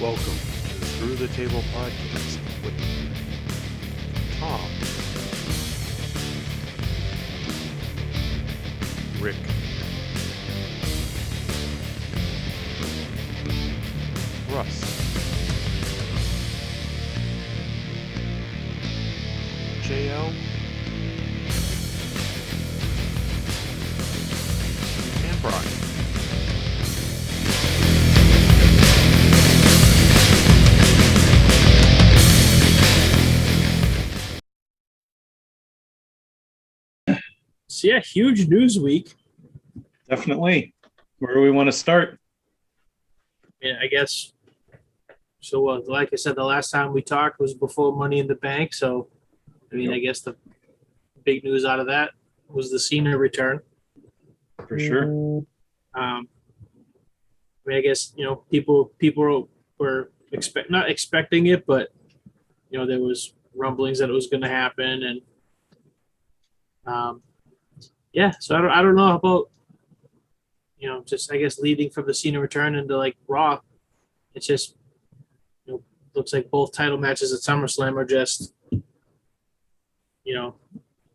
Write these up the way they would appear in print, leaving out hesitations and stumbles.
Welcome to the Through the Table podcast with Tom, Rick, Russ, JL, and Bryan. So yeah, huge news week. Definitely. Where do we want to start? Yeah, I guess. So, like I said, the last time we talked was before Money in the Bank. So, I mean, I guess the big news out of that was the Cena return. For sure. I mean, I guess people were not expecting it, but there was rumblings that it was going to happen, and yeah. So I don't know about just I guess leading from the Cena return into like Raw. It's just looks like both title matches at SummerSlam are just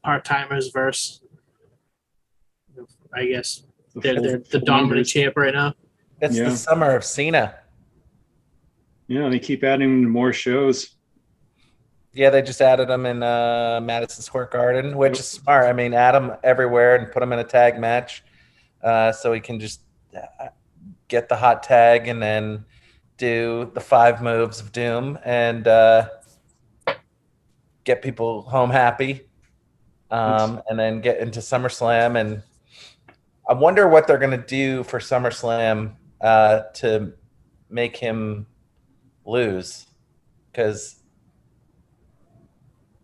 part timers versus I guess they're the dominant champ right now. It's the summer of Cena. Yeah, they keep adding more shows. Yeah, they just added them in Madison Square Garden, which is smart. I mean, add them everywhere and put them in a tag match, so we can just get the hot tag and then do the 5 moves of doom and get people home happy, and then get into SummerSlam. And I wonder what they're going to do for SummerSlam to make him lose, because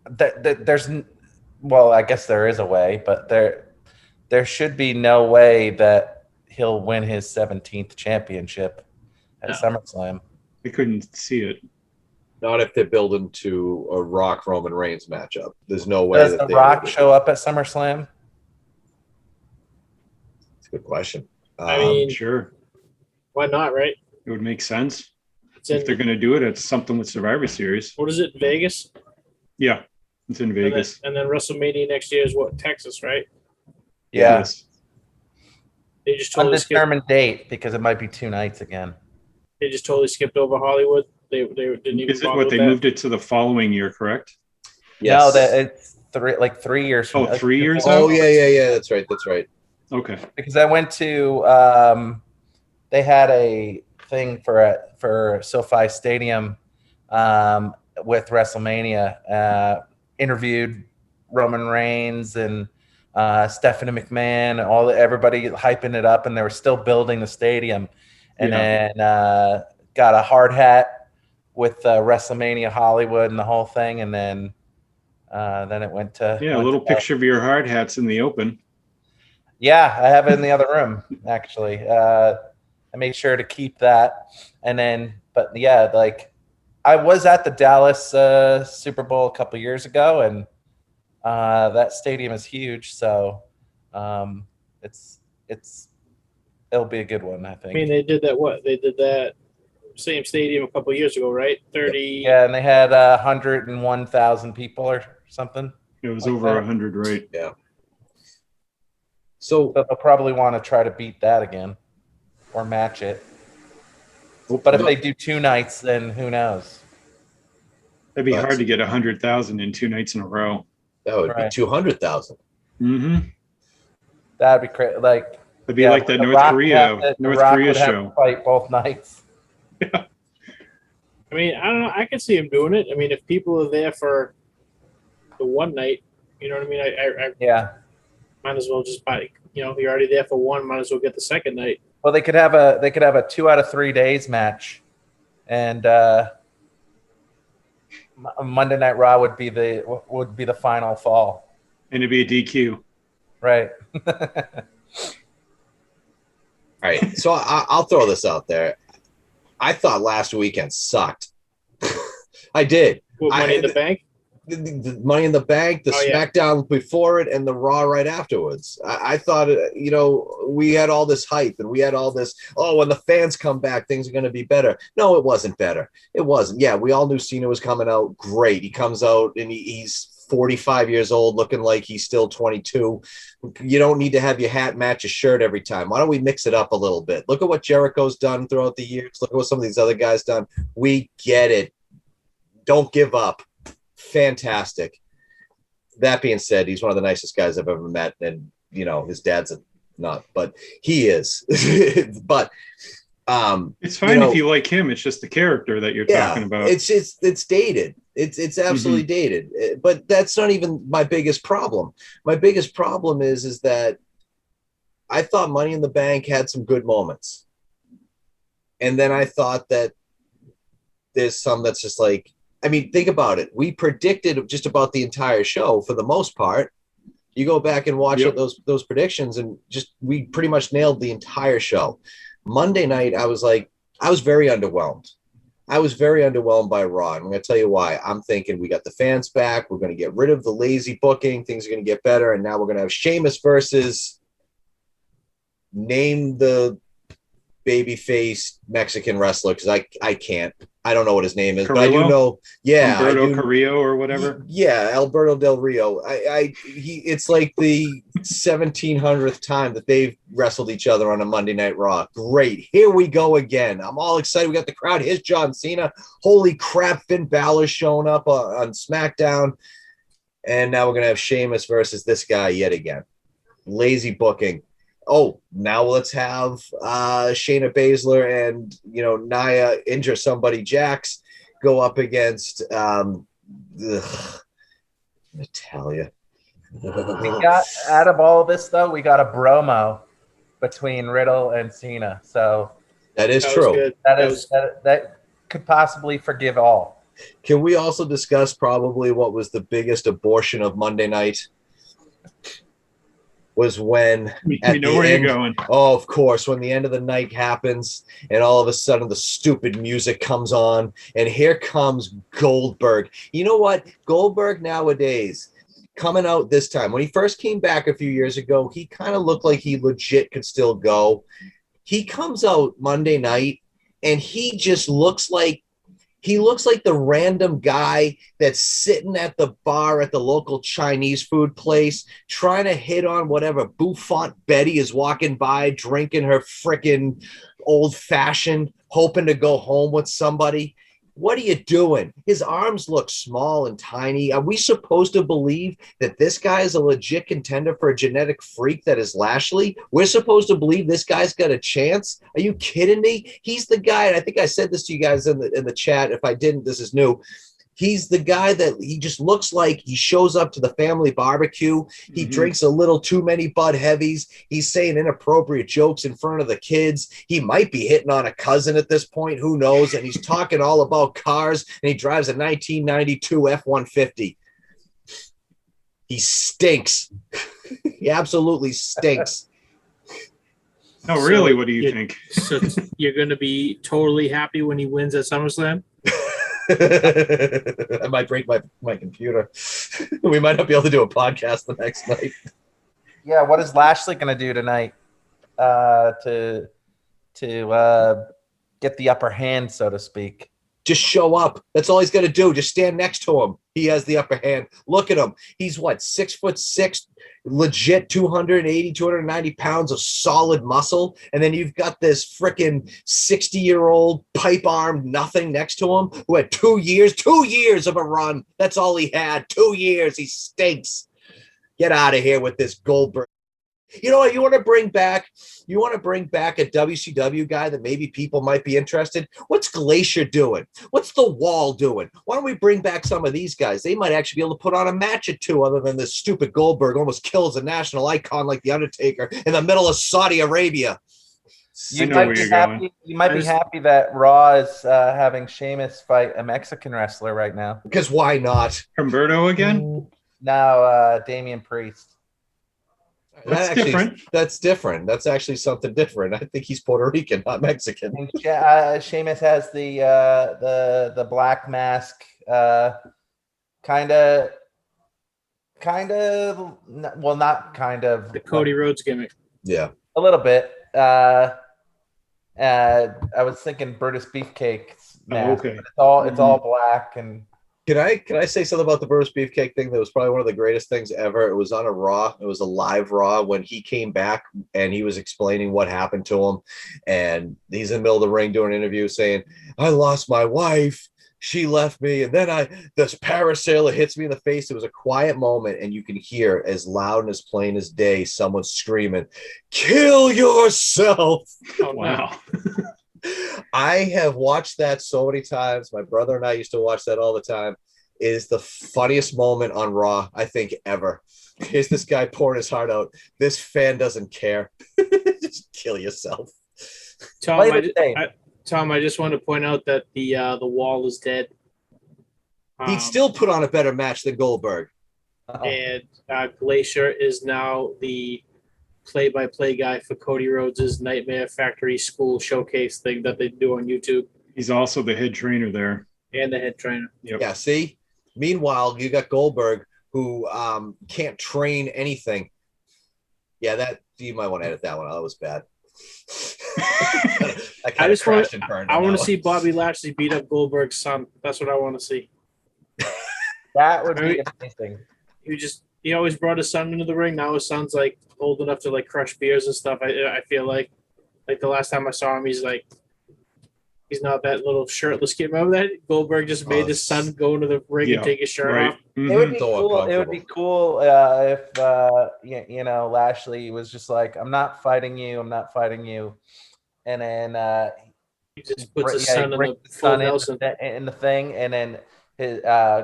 there's, well, I guess there is a way, but there should be no way that he'll win his 17th championship at SummerSlam. I couldn't see it. Not if they're building to a Rock Roman Reigns matchup. There's no way. Does The Rock show up at SummerSlam? That's a good question. I mean, Sure. Why not, right? It would make sense. It's If they're going to do it, it's something with Survivor Series. what is it, Vegas? Yeah, it's in Vegas. And then WrestleMania next year is what, Texas, right? Yeah. Yes. They just totally Undetermined date, because it might be 2 nights again. They just totally skipped over Hollywood. They didn't even. Is it what they moved it to the following year, correct? Yes. No, that it's 3 years from 3 years Oh, out? yeah. That's right. Okay. Because I went to they had a thing for SoFi Stadium with WrestleMania, interviewed Roman Reigns and Stephanie McMahon, everybody hyping it up, and they were still building the stadium, and then got a hard hat with WrestleMania Hollywood and the whole thing, and then it went to Yeah, a little picture of your hard hats in the open. Yeah, I have it in the other room, actually. I made sure to keep that. And then, but yeah, like I was at the Dallas Super Bowl a couple years ago, and that stadium is huge. So it'll be a good one, I think. I mean, they did that same stadium a couple years ago, right? 30. Yeah, and they had 101,000 people or something. It was Like over that. 100, right? Yeah. So But they'll probably want to try to beat that again or match it. But if they do 2 nights, then who knows? That'd be hard to get 100,000 in 2 nights in a row. that would be 200,000. Mm-hmm. That'd be crazy. Like, It'd be like the North Korea show. Fight both nights. Yeah. I mean, I don't know. I could see him doing it. I mean, if people are there for the one night, you know what I mean? I might as well just buy. You're already there for one. Might as well get the second night. Well, they could have a 2 out of 3 days match, and Monday Night Raw would be the final fall. And it'd be a DQ. Right. All right. So I'll throw this out there. I thought last weekend sucked. I did. What, Money in the Bank? the Money in the Bank, the SmackDown before it, and the Raw right afterwards. I thought, we had all this hype and we had all this, when the fans come back, things are going to be better. No, it wasn't better. It wasn't. Yeah, we all knew Cena was coming out great. He comes out and he's 45 years old, looking like he's still 22. You don't need to have your hat match your shirt every time. Why don't we mix it up a little bit? Look at what Jericho's done throughout the years. Look at what some of these other guys done. We get it. Don't give up. Fantastic. That being said, he's one of the nicest guys I've ever met, and his dad's not, but he is. But it's fine if you like him. It's just the character that you're talking about. It's dated. It's absolutely dated. But that's not even my biggest problem. My biggest problem is that I thought Money in the Bank had some good moments, and then I thought that there's some that's just like. I mean, think about it. We predicted just about the entire show for the most part. You go back and watch those predictions, and we pretty much nailed the entire show. Monday night, I was very underwhelmed. I was very underwhelmed by Raw. And I'm going to tell you why. I'm thinking we got the fans back. We're going to get rid of the lazy booking. Things are going to get better. And now we're going to have Sheamus versus name the babyface Mexican wrestler, because I can't. I don't know what his name is, Carrillo? but I do know. Yeah, Alberto Carrillo or whatever. Yeah, Alberto Del Rio. It's like the 1700th time that they've wrestled each other on a Monday Night Raw. Great, here we go again. I'm all excited. We got the crowd. Here's John Cena. Holy crap! Finn Balor showing up on SmackDown, and now we're gonna have Sheamus versus this guy yet again. Lazy booking. Oh, now let's have Shayna Baszler and Nia injure somebody. Jax go up against Natalia. Out of all this though, we got a bromo between Riddle and Cena. So that is true. That could possibly forgive all. Can we also discuss probably what was the biggest abortion of Monday night? Was when you're going. Oh, of course, when the end of the night happens and all of a sudden the stupid music comes on and here comes Goldberg. You know what? Goldberg nowadays coming out this time. When he first came back a few years ago, he kind of looked like he legit could still go. He comes out Monday night and he just looks like the random guy that's sitting at the bar at the local Chinese food place trying to hit on whatever bouffant Betty is walking by, drinking her frickin' old-fashioned, hoping to go home with somebody. What are you doing? His arms look small and tiny. Are we supposed to believe that this guy is a legit contender for a genetic freak that is Lashley? We're supposed to believe this guy's got a chance? Are you kidding me? He's the guy, and I think I said this to you guys in the chat. If I didn't, this is new. He's the guy that he just looks like he shows up to the family barbecue. He drinks a little too many Bud Heavies. He's saying inappropriate jokes in front of the kids. He might be hitting on a cousin at this point. Who knows? And he's talking all about cars, and he drives a 1992 F-150. He stinks. He absolutely stinks. No, really? What do you think? So you're going to be totally happy when he wins at SummerSlam? I might break my computer. We might not be able to do a podcast the next night. Yeah, what is Lashley going to do tonight to get the upper hand, so to speak? Just show up. That's all he's got to do. Just stand next to him. He has the upper hand. Look at him. He's what, 6'6", legit 280, 290 pounds of solid muscle. And then you've got this freaking 60-year-old pipe-armed nothing next to him who had 2 years of a run. That's all he had. 2 years. He stinks. Get out of here with this Goldberg. You know what? You want to bring back a WCW guy that maybe people might be interested. What's Glacier doing? What's The Wall doing? Why don't we bring back some of these guys? They might actually be able to put on a match or two, other than this stupid Goldberg almost kills a national icon like The Undertaker in the middle of Saudi Arabia. You might be happy that Raw is having Sheamus fight a Mexican wrestler right now. Because why not? Humberto again? No, Damian Priest. That's different. That's actually something different. I think he's Puerto Rican, not Mexican. Sheamus has the black mask kind of, well, not kind of the Cody Rhodes gimmick. Yeah, a little bit. I was thinking Brutus Beefcake's mask. okay. It's all black. And can I say something about the Brutus Beefcake thing? That was probably one of the greatest things ever. It was on a Raw. It was a live Raw when he came back and he was explaining what happened to him. And he's in the middle of the ring doing an interview saying, "I lost my wife. She left me, and then this parasailer hits me in the face." It was a quiet moment, and you can hear as loud and as plain as day someone screaming, "Kill yourself!" Oh, Wow. I have watched that so many times. My brother and I used to watch that all the time. It is the funniest moment on Raw, I think, ever. Here's this guy pouring his heart out. This fan doesn't care. Just kill yourself. Tom, I just want to point out that the wall is dead. He'd still put on a better match than Goldberg. And Glacier is now the play-by-play guy for Cody Rhodes' Nightmare Factory School showcase thing that they do on YouTube. He's also the head trainer there. And the head trainer. Yep. Yeah, see? Meanwhile, you got Goldberg, who can't train anything. Yeah, that you might want to edit that one. That was bad. I want to see Bobby Lashley beat up Goldberg's son. That's what I want to see. That would be amazing. He always brought his son into the ring. Now his son's like old enough to like crush beers and stuff. I feel like the last time I saw him, he's not that little shirtless kid. Remember that Goldberg just made his son go into the ring and take his shirt off. Mm-hmm. It would be cool. It would be cool if Lashley was just like, "I'm not fighting you. I'm not fighting you," and then he just puts his son in the full Nelson in the thing, and then his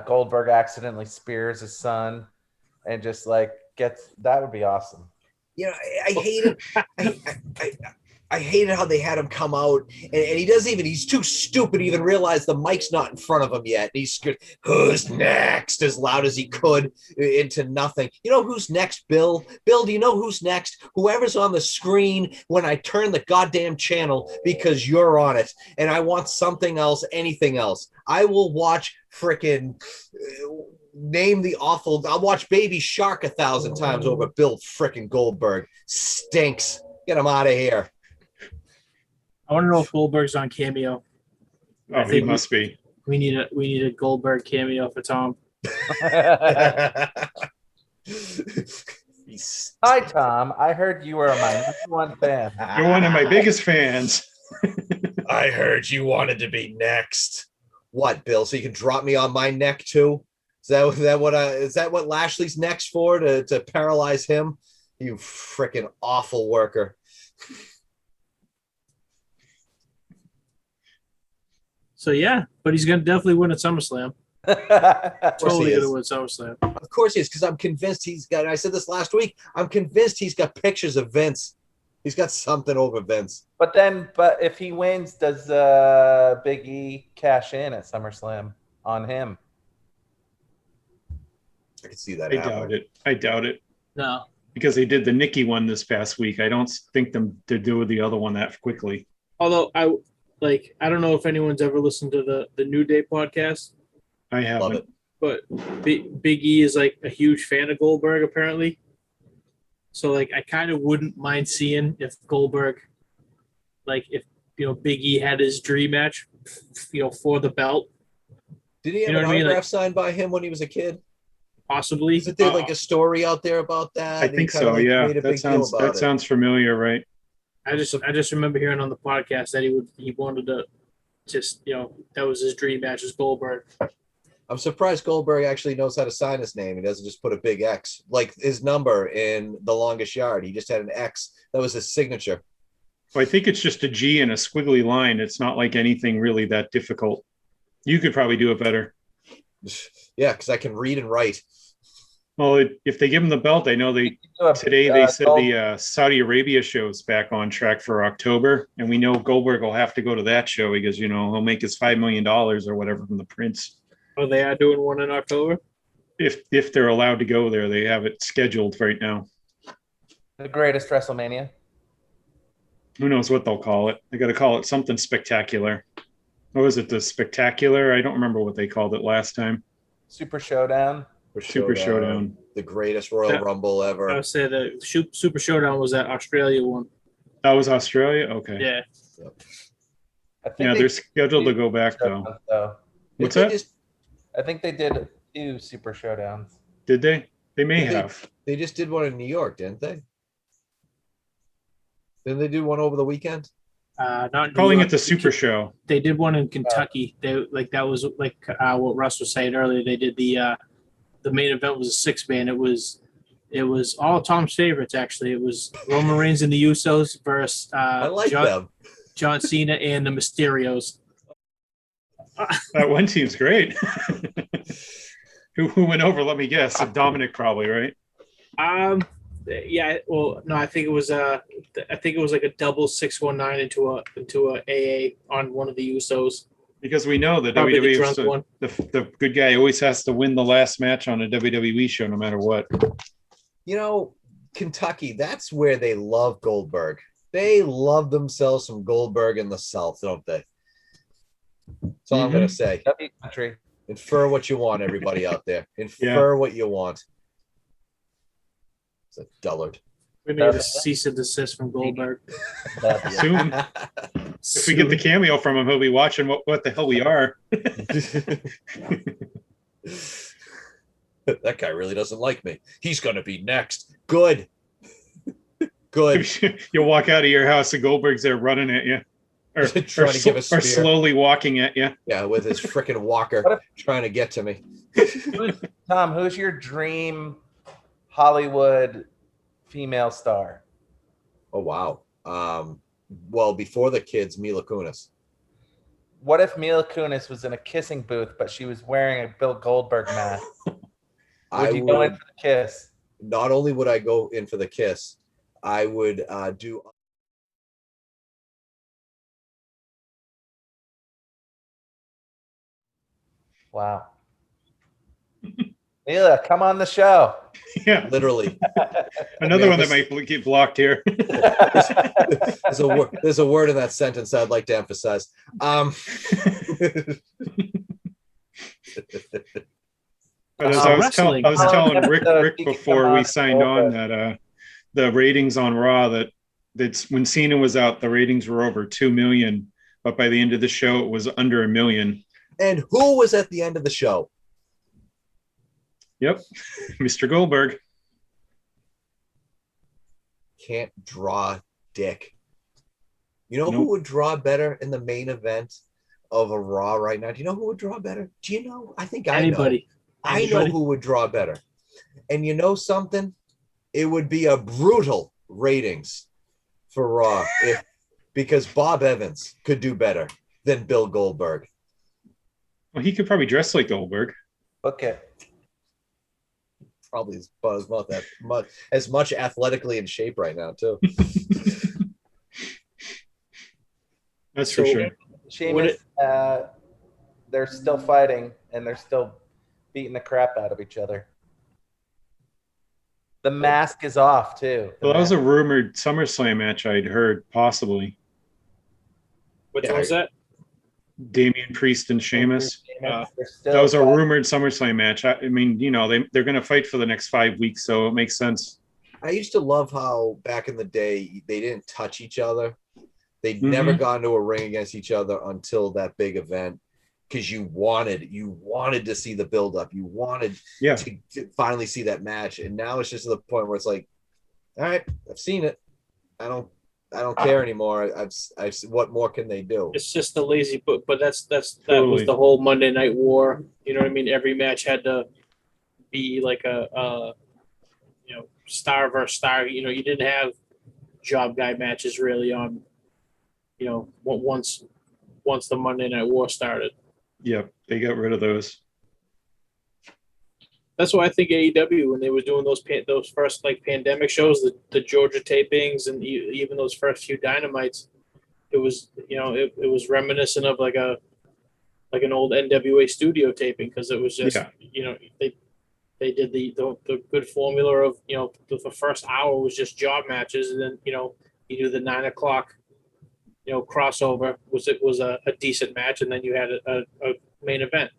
Goldberg accidentally spears his son, and just like that would be awesome. You know, I hated I hated how they had him come out, and he's too stupid to even realize the mic's not in front of him yet. And he's screaming, "Who's next?" as loud as he could into nothing. You know who's next, Bill? Bill, do you know who's next? Whoever's on the screen when I turn the goddamn channel, because you're on it, and I want something else, anything else. I will watch frickin' name the awful. I'll watch Baby Shark 1,000 times over Bill frickin' Goldberg. Stinks. Get him out of here. I want to know if Goldberg's on Cameo. Oh, he must be. We need a Goldberg cameo for Tom. Hi, Tom. I heard you were my number one fan. You're one of my biggest fans. I heard you wanted to be next. What, Bill? So you can drop me on my neck too? Is that what Lashley's next for? To paralyze him? You freaking awful worker. So yeah, but he's gonna definitely win at SummerSlam. Totally gonna win SummerSlam. Of course he is, because I'm convinced he's got. I said this last week. I'm convinced he's got pictures of Vince. He's got something over Vince. But if he wins, does Big E cash in at SummerSlam on him? I can see that. I doubt it. No, because they did the Nikki one this past week. I don't think them to do the other one that quickly. Although I don't know if anyone's ever listened to the New Day podcast. I haven't. Love it. But Big E is like a huge fan of Goldberg apparently. So like I kind of wouldn't mind seeing if Goldberg, like if Big E had his dream match, for the belt. Did he have an autograph signed by him when he was a kid? Possibly. Isn't there like a story out there about that? I think so. Yeah, that sounds familiar, right? I just remember hearing on the podcast that he wanted to just that was his dream match was Goldberg. I'm surprised Goldberg actually knows how to sign his name. He doesn't just put a big X like his number in The Longest Yard. He just had an X. That was his signature. Well, I think it's just a G and a squiggly line. It's not like anything really that difficult. You could probably do it better. Yeah, because I can read and write. Well, if they give him the belt, I know today they said the Saudi Arabia show is back on track for October, and we know Goldberg will have to go to that show because he'll make his $5 million or whatever from the Prince. Oh, they are doing one in October? If they're allowed to go there, they have it scheduled right now. The greatest WrestleMania. Who knows what they'll call it? They got to call it something spectacular. What was it? The Spectacular? I don't remember what they called it last time. Super Showdown. Super Showdown. The greatest Royal Rumble ever. I would say the Super Showdown was that Australia one. That was Australia? Okay. Yeah. Yeah, they're scheduled to go back, though. What's that? I think they did 2 Super Showdowns. Did they? They may have. They just did one in New York, didn't they? Didn't they do one over the weekend? Not calling it the Super Show. They did one in Kentucky. They that was like what Russ was saying earlier. They did the main event was a 6-man. It was all Tom's favorites actually. It was Roman Reigns and the Usos versus I like them. John Cena and the Mysterios. That one team's great. Who went over? Let me guess. Dominic probably, right? Yeah. Well, no, I think it was like a double 619 into a AA on one of the Usos. Because we know that WWE, the good guy always has to win the last match on a WWE show, no matter what. You know, Kentucky, that's where they love Goldberg. They love themselves some Goldberg in the South, don't they? That's all I'm going to say. Country. Infer what you want, everybody out there. Infer what you want. It's a dullard. We need a cease and desist from Goldberg. Soon. If we get the cameo from him, he'll be watching what the hell we are. That guy really doesn't like me. He's going to be next. Good. Good. You'll walk out of your house and Goldberg's there running at you. Or slowly walking at you. Yeah, with his freaking walker trying to get to me. Tom, who's your dream Hollywood female star? Oh, wow. Well, before the kids, Mila Kunis. What if Mila Kunis was in a kissing booth, but she was wearing a Bill Goldberg mask? Would you go in for the kiss? Not only would I go in for the kiss, I would do... Wow. Mila, come on the show. Yeah. Literally. Another one that might get blocked here. There's a word in that sentence I'd like to emphasize. But as I was telling Rick before we signed on that the ratings on Raw that's when Cena was out, the ratings were over 2 million, but by the end of the show it was under 1 million. And who was at the end of the show? Yep, Mr. Goldberg. Can't draw dick. You know who would draw better in the main event of a Raw right now? Do you know who would draw better? Do you know? I think Anybody. I know who would draw better. And you know something? It would be a brutal ratings for Raw because Bob Evans could do better than Bill Goldberg. Well, he could probably dress like Goldberg. Okay. Probably as much athletically in shape right now, too. That's for sure. Sheamus, they're still fighting, and they're still beating the crap out of each other. The mask is off, too. Well, that was a rumored SummerSlam match I'd heard, possibly. Which one was that? Damian Priest and Sheamus. That was a rumored SummerSlam match. I mean, you know, they're going to fight for the next 5 weeks, so it makes sense. I used to love how back in the day they didn't touch each other. They'd never gone to a ring against each other until that big event because you wanted to see the buildup. You wanted to finally see that match, and now it's just to the point where it's like, all right, I've seen it. I don't care anymore. I've what more can they do? It's just the lazy book, but that was the whole Monday Night War. You know what I mean? Every match had to be like a star versus star. You know, you didn't have job guy matches really on. You know, once the Monday Night War started. Yep, they got rid of those. That's why I think AEW, when they were doing those first like pandemic shows, the Georgia tapings, and even those first few Dynamites, it was it was reminiscent of like an old NWA studio taping because it was just they did the good formula of the first hour was just job matches, and then you do the 9 o'clock crossover was a decent match, and then you had a main event.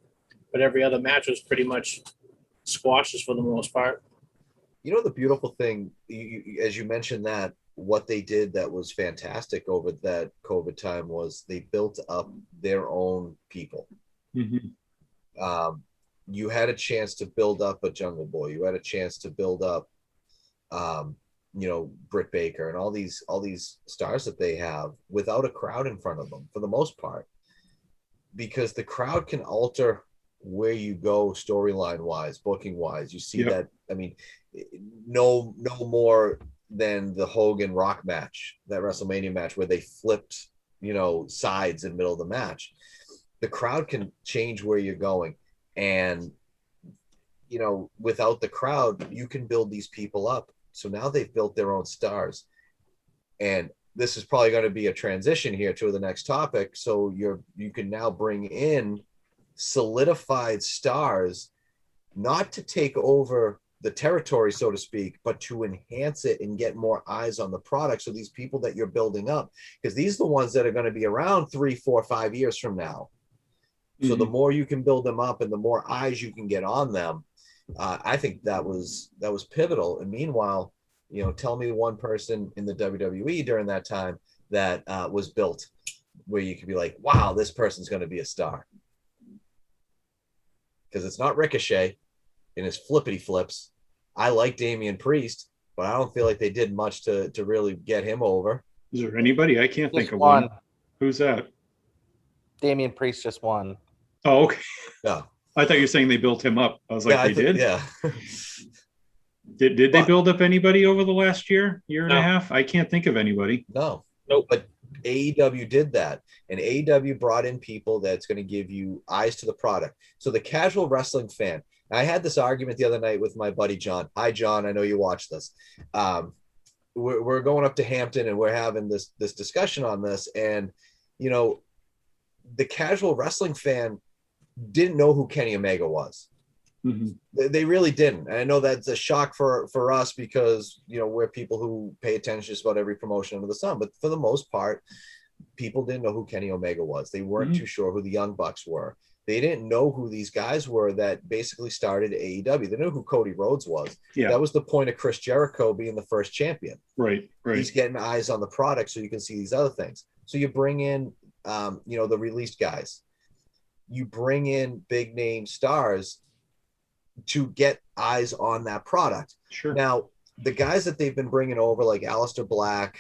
but every other match was pretty much squashes for the most part. You know, the beautiful thing, as you mentioned, that what they did that was fantastic over that COVID time was they built up their own people. Mm-hmm. You had a chance to build up a Jungle Boy. You had a chance to build up, Britt Baker and all these stars that they have without a crowd in front of them for the most part, because the crowd can alter where you go storyline wise, booking wise. You see that. I mean, no more than the Hogan Rock match, that WrestleMania match where they flipped, sides in the middle of the match. The crowd can change where you're going. And, without the crowd, you can build these people up. So now they've built their own stars. And this is probably going to be a transition here to the next topic. So you can now bring in solidified stars, not to take over the territory, so to speak, but to enhance it and get more eyes on the product. So these people that you're building up, because these are the ones that are going to be around 3, 4, 5 years from now. So the more you can build them up and the more eyes you can get on them, I think that was pivotal. And meanwhile, tell me one person in the WWE during that time that was built where you could be like, wow, this person's going to be a star. Because it's not Ricochet in his flippity flips. I like Damian Priest, but I don't feel like they did much to really get him over. Is there anybody? I can't think of one. one. Who's that? Damian Priest just won. Oh, okay. Yeah. I thought you were saying they built him up. I was like, they did? Yeah. Did they build up anybody over the last year and No. a half? I can't think of anybody. No. Nope. But AEW did that. And AEW brought in people that's going to give you eyes to the product. So the casual wrestling fan, I had this argument the other night with my buddy John. Hi, John. I know you watch this. We're going up to Hampton and we're having this discussion on this. And, the casual wrestling fan didn't know who Kenny Omega was. Mm-hmm. They really didn't. And I know that's a shock for us because, we're people who pay attention to just about every promotion under the sun. But for the most part, people didn't know who Kenny Omega was. They weren't too sure who the Young Bucks were. They didn't know who these guys were that basically started AEW. They knew who Cody Rhodes was. Yeah. That was the point of Chris Jericho being the first champion. Right. He's getting eyes on the product so you can see these other things. So you bring in, the released guys. You bring in big name stars to get eyes on that product. Sure. Now, the guys that they've been bringing over, like Aleister Black,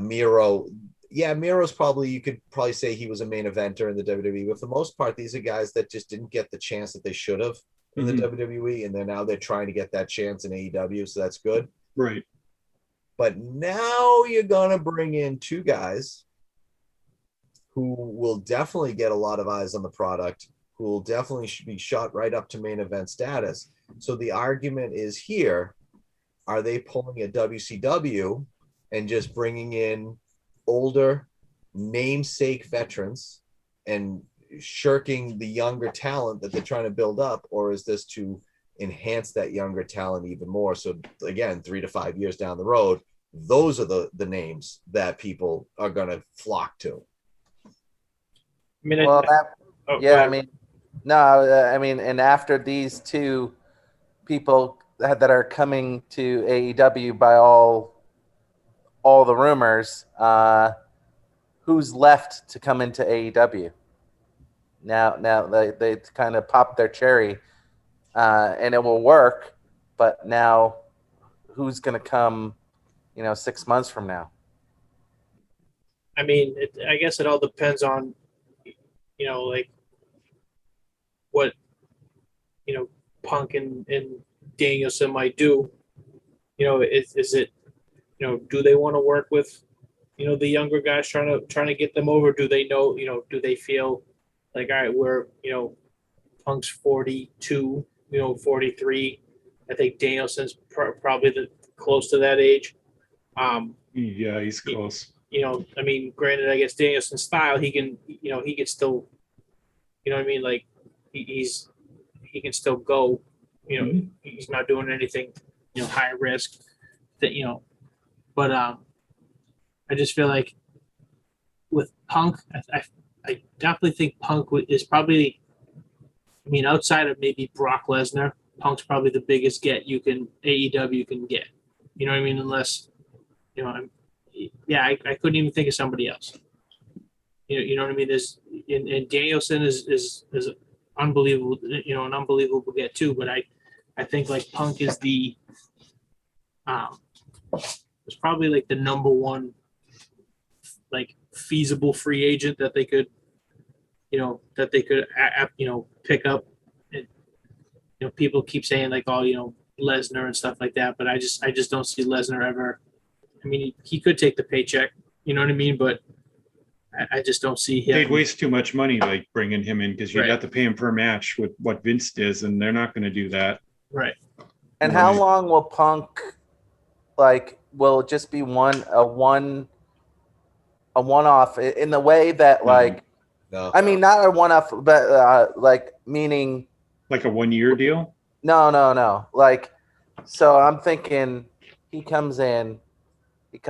Miro. Yeah, Miro's you could probably say he was a main eventer in the WWE, but for the most part, these are guys that just didn't get the chance that they should have in the WWE, and they're trying to get that chance in AEW, so that's good. Right. But now you're going to bring in two guys who will definitely get a lot of eyes on the product, who will definitely be shot right up to main event status. So the argument is here, are they pulling a WCW and just bringing in older namesake veterans and shirking the younger talent that they're trying to build up, or is this to enhance that younger talent even more? So again, 3 to 5 years down the road, those are the names that people are going to flock to. I mean, and after these two people that are coming to AEW by all the rumors, who's left to come into AEW? Now they kind of popped their cherry, and it will work. But now, who's going to come? 6 months from now. I mean, I guess it all depends on, like what, Punk and Danielson might do. Is it, do they want to work with, the younger guys trying to get them over? Do they know, do they feel like, all right, we're, Punk's 42, 43. I think Danielson's probably close to that age. Yeah, he's close. I mean, granted, I guess Danielson's style, he can still, like he can still go, he's not doing anything, high risk that, but I just feel like with Punk, I definitely think Punk is probably I mean, outside of maybe Brock Lesnar, Punk's probably the biggest get AEW can get. You know what I mean? Unless, I couldn't even think of somebody else. You know what I mean? And Danielson is unbelievable. An unbelievable get too. But I think like Punk is it's probably like the number one like feasible free agent that they could pick up. And, people keep saying like, Lesnar and stuff like that, but I just don't see Lesnar ever. I mean, he could take the paycheck, you know what I mean? But I just don't see him. They'd waste too much money like bringing him in because you'd have to pay him per match with what Vince does, and they're not going to do that. Right. And how long will Punk will it just be a one-off in the way that No. I mean, not a one-off, but meaning like a 1-year deal? No. So I'm thinking he comes in with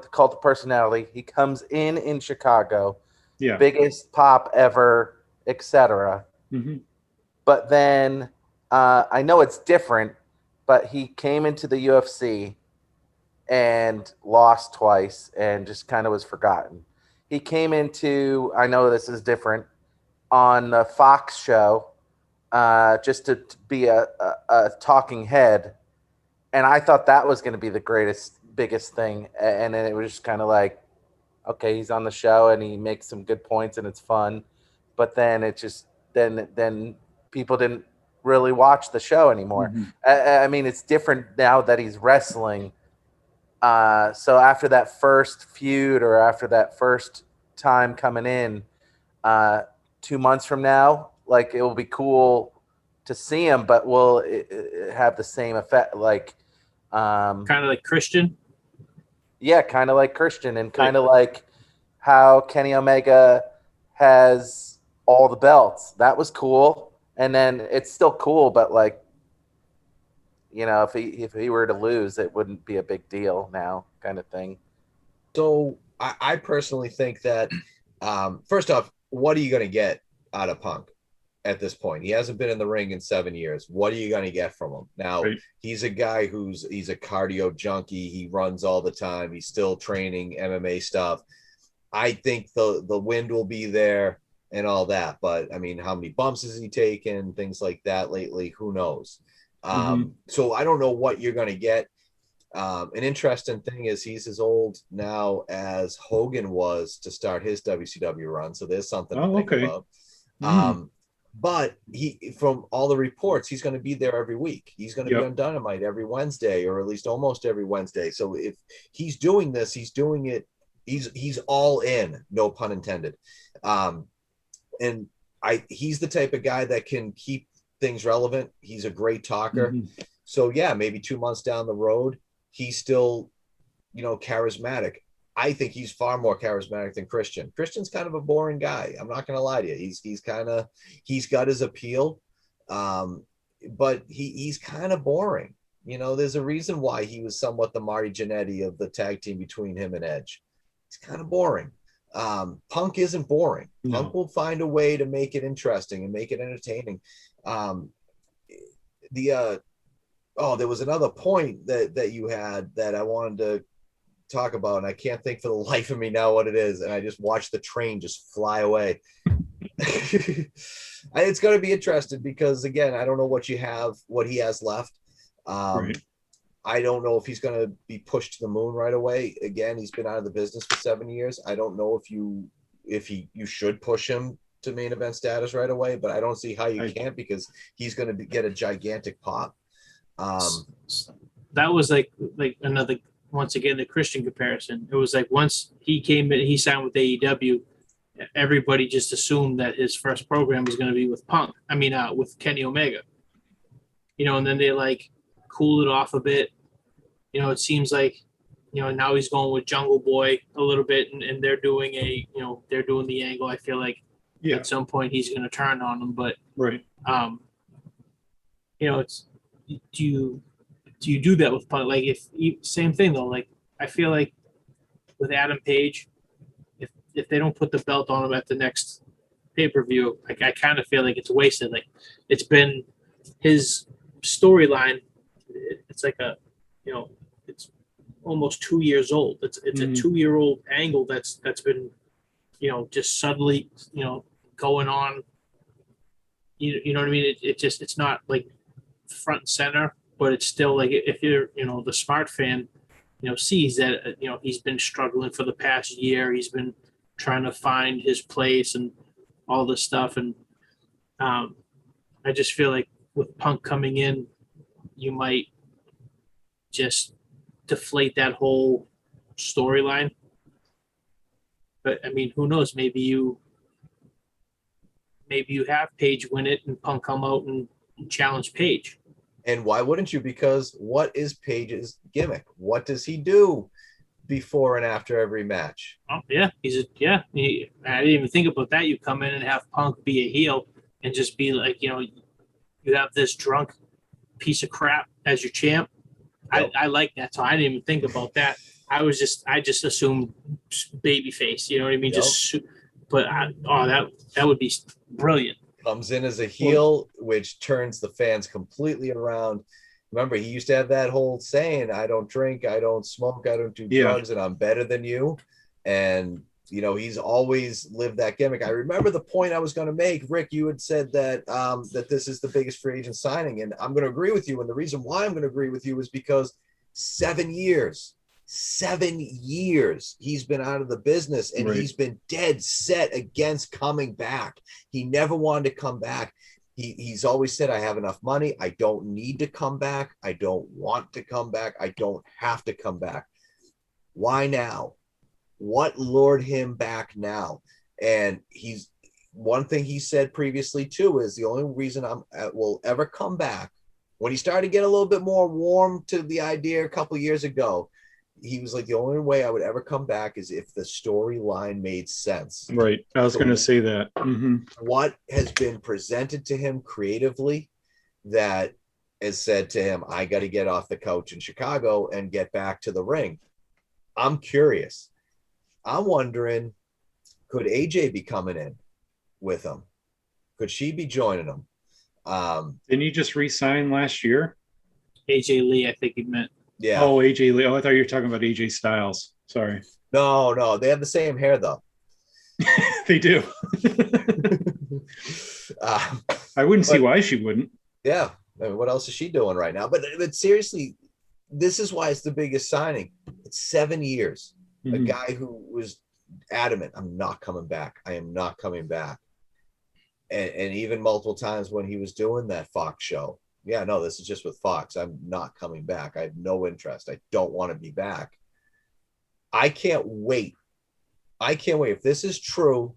the cult of personality. He comes in Chicago, biggest pop ever, etc. Mm-hmm. But then I know it's different, but he came into the UFC and lost twice and just kind of was forgotten. He came into, I know this is different, on the Fox show just to be a talking head. And I thought that was going to be the biggest thing. And then it was just kind of like, okay, he's on the show and he makes some good points and it's fun. But then it just, then people didn't really watch the show anymore. Mm-hmm. I mean, it's different now that he's wrestling. So after that first feud or after that first time coming in, 2 months from now, it will be cool to see him, but will it have the same effect? Kind of like Christian. Yeah, kind of like Christian, and kind of like how Kenny Omega has all the belts. That was cool, and then it's still cool, but if he were to lose, it wouldn't be a big deal now, kind of thing. So I personally think that first off, what are you going to get out of Punk at this point? He hasn't been in the ring in 7 years. What are you going to get from him? Now, he's a guy he's a cardio junkie. He runs all the time. He's still training MMA stuff. I think the wind will be there and all that. But, I mean, how many bumps has he taken? Things like that lately. Who knows? So I don't know what you're going to get. An interesting thing is he's as old now as Hogan was to start his WCW run. So there's something to think about. But from all the reports, he's going to be there every week. He's going to be on Dynamite every Wednesday, or at least almost every Wednesday. So if he's doing this, he's doing it. He's all in, no pun intended. And he's the type of guy that can keep things relevant. He's a great talker. So yeah, maybe 2 months down the road, he's still, charismatic. I think he's far more charismatic than Christian. Christian's kind of a boring guy. I'm not going to lie to you. He's got his appeal, but he's kind of boring. There's a reason why he was somewhat the Marty Jannetty of the tag team between him and Edge. He's kind of boring. Punk isn't boring. No. Punk will find a way to make it interesting and make it entertaining. There was another point that you had that I wanted to talk about, and I can't think for the life of me now what it is, and I just watched the train just fly away. It's going to be interesting because, again, I don't know what he has left. I don't know if he's going to be pushed to the moon right away. Again, he's been out of the business for 7 years. I don't know if you should push him to main event status right away, but I don't see how you can't, because he's going to get a gigantic pop. That was like another, once again, the Christian comparison. It was like once he came in, he signed with AEW, everybody just assumed that his first program was going to be with Punk. I mean, with Kenny Omega. And then they cooled it off a bit. It seems like, now he's going with Jungle Boy a little bit, and they're doing they're doing the angle. I feel like at some point he's going to turn on them, but it's, do you do that with Punk? Same thing though. I feel like with Adam Page, if they don't put the belt on him at the next pay-per-view, I kind of feel like it's wasted. Like it's been his storyline. It's like it's almost 2 years old. It's a 2-year-old angle that's been, just suddenly, going on. You know what I mean? It's not like front and center, but it's still like if you're, the smart fan, sees that, he's been struggling for the past year. He's been trying to find his place and all this stuff. And I just feel like with Punk coming in, you might just deflate that whole storyline. But I mean, who knows? Maybe you have Paige win it and Punk come out and challenge Paige. And why wouldn't you? Because what is Paige's gimmick? What does he do before and after every match? Oh yeah, I didn't even think about that. You come in and have Punk be a heel and just be like, you have this drunk piece of crap as your champ. Yep. I like that, so I didn't even think about that. I just assumed babyface. You know what I mean? Yep. That would be brilliant. Comes in as a heel, which turns the fans completely around. Remember, he used to have that whole saying, I don't drink, I don't smoke, I don't do drugs, and I'm better than you. And, he's always lived that gimmick. I remember the point I was going to make. Rick, you had said that that this is the biggest free agent signing, and I'm going to agree with you. And the reason why I'm going to agree with you is because 7 years he's been out of the business, and he's been dead set against coming back. He never wanted to come back. He's always said, I have enough money. I don't need to come back. I don't want to come back. I don't have to come back. Why now? What lured him back now? And one thing he said previously too is the only reason will ever come back, when he started to get a little bit more warm to the idea a couple years ago, he was like, the only way I would ever come back is if the storyline made sense. Right. I was going to say that. Mm-hmm. What has been presented to him creatively that has said to him, I got to get off the couch in Chicago and get back to the ring? I'm curious. I'm wondering, could AJ be coming in with him? Could she be joining him? Didn't he just re-sign last year? AJ Lee, I think he meant. Yeah. Oh, AJ Lee. Oh, I thought you were talking about AJ Styles. Sorry. No. They have the same hair, though. They do. I wouldn't see why she wouldn't. Yeah. I mean, what else is she doing right now? But seriously, this is why it's the biggest signing. It's 7 years. Mm-hmm. A guy who was adamant, I'm not coming back. I am not coming back. And even multiple times when he was doing that Fox show. Yeah, no, this is just with Fox. I'm not coming back. I have no interest. I don't want to be back. I can't wait. If this is true,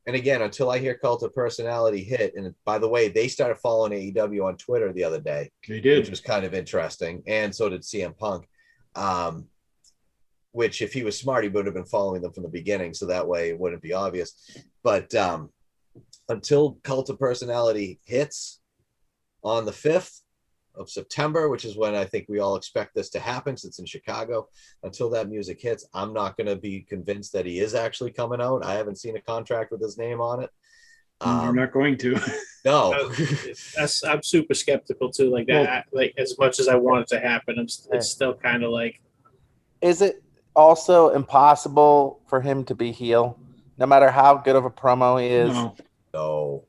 and again, until I hear Cult of Personality hit, and by the way, they started following AEW on Twitter the other day. They did. Which was kind of interesting. And so did CM Punk. Which, if he was smart, he would have been following them from the beginning, so that way it wouldn't be obvious. But until Cult of Personality hits on the 5th of September, which is when I think we all expect this to happen, since it's in Chicago, until that music hits, I'm not going to be convinced that he is actually coming out. I haven't seen a contract with his name on it. You're not going to. No. I'm super skeptical too. Like that, like as much as I want it to happen, it's still kind of like. Is it also impossible for him to be heel, no matter how good of a promo he is? No.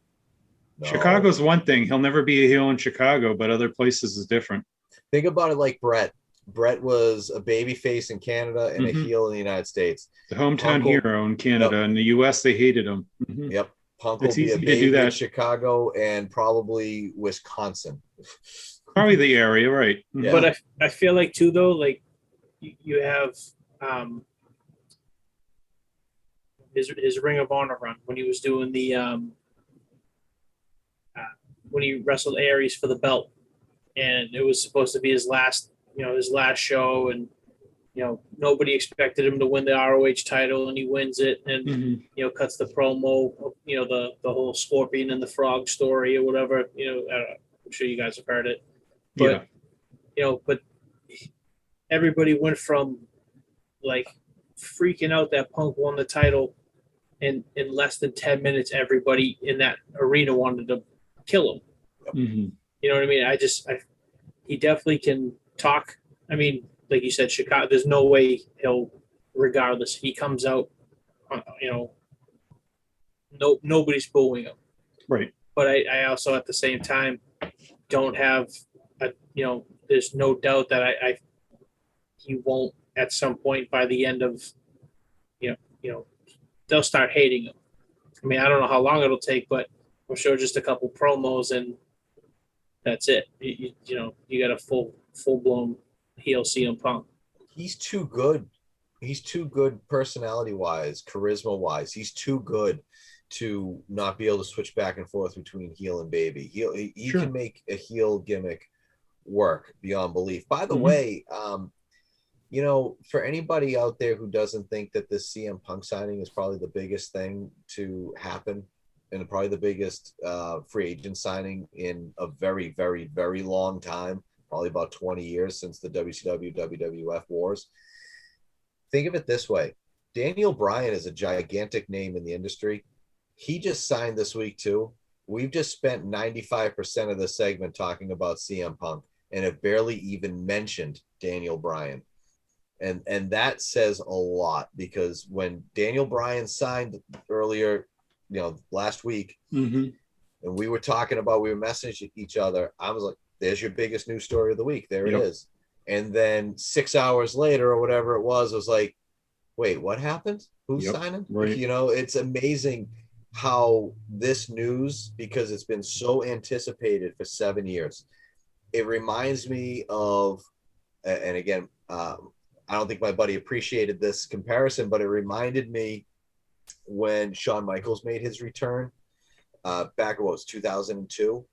Chicago's one thing. He'll never be a heel in Chicago, but other places is different. Think about it like Brett. Brett was a babyface in Canada and a heel in the United States. The hometown hero in Canada. Yep. In the U.S., they hated him. Mm-hmm. Yep. Punk will be a baby in Chicago and probably Wisconsin. Probably the area, right. Yeah. But I feel like, too, though, like you have his Ring of Honor run when he was doing the when he wrestled Aries for the belt, and it was supposed to be his last show, and nobody expected him to win the ROH title, and he wins it, and cuts the promo, the whole Scorpion and the Frog story or whatever. I'm sure you guys have heard it, but but everybody went from like freaking out that Punk won the title in less than 10 minutes, everybody in that arena wanted to kill him. Mm-hmm. You know what I mean? He definitely can talk. I mean, like you said, Chicago, there's no way regardless, he comes out, nobody's booing him. Right. But I also at the same time don't have there's no doubt that he won't at some point by the end of they'll start hating him. I mean, I don't know how long it'll take, but I'm sure just a couple promos and that's it. You got a full blown heel CM Punk. He's too good. He's too good personality wise, charisma wise. He's too good to not be able to switch back and forth between heel and baby. He Sure. can make a heel gimmick work beyond belief. By the way, for anybody out there who doesn't think that this CM Punk signing is probably the biggest thing to happen and probably the biggest free agent signing in a very, very, very long time, probably about 20 years since the WCW, WWF wars. Think of it this way. Daniel Bryan is a gigantic name in the industry. He just signed this week too. We've just spent 95% of the segment talking about CM Punk and have barely even mentioned Daniel Bryan. And that says a lot, because when Daniel Bryan signed earlier, last week, mm-hmm. and we were messaging each other, I was like, there's your biggest news story of the week. There it is. And then 6 hours later or whatever it was like, wait, what happened? Who's signing? Right. It's amazing how this news, because it's been so anticipated for 7 years, it reminds me of, and again, I don't think my buddy appreciated this comparison, but it reminded me when Shawn Michaels made his return back in 2002,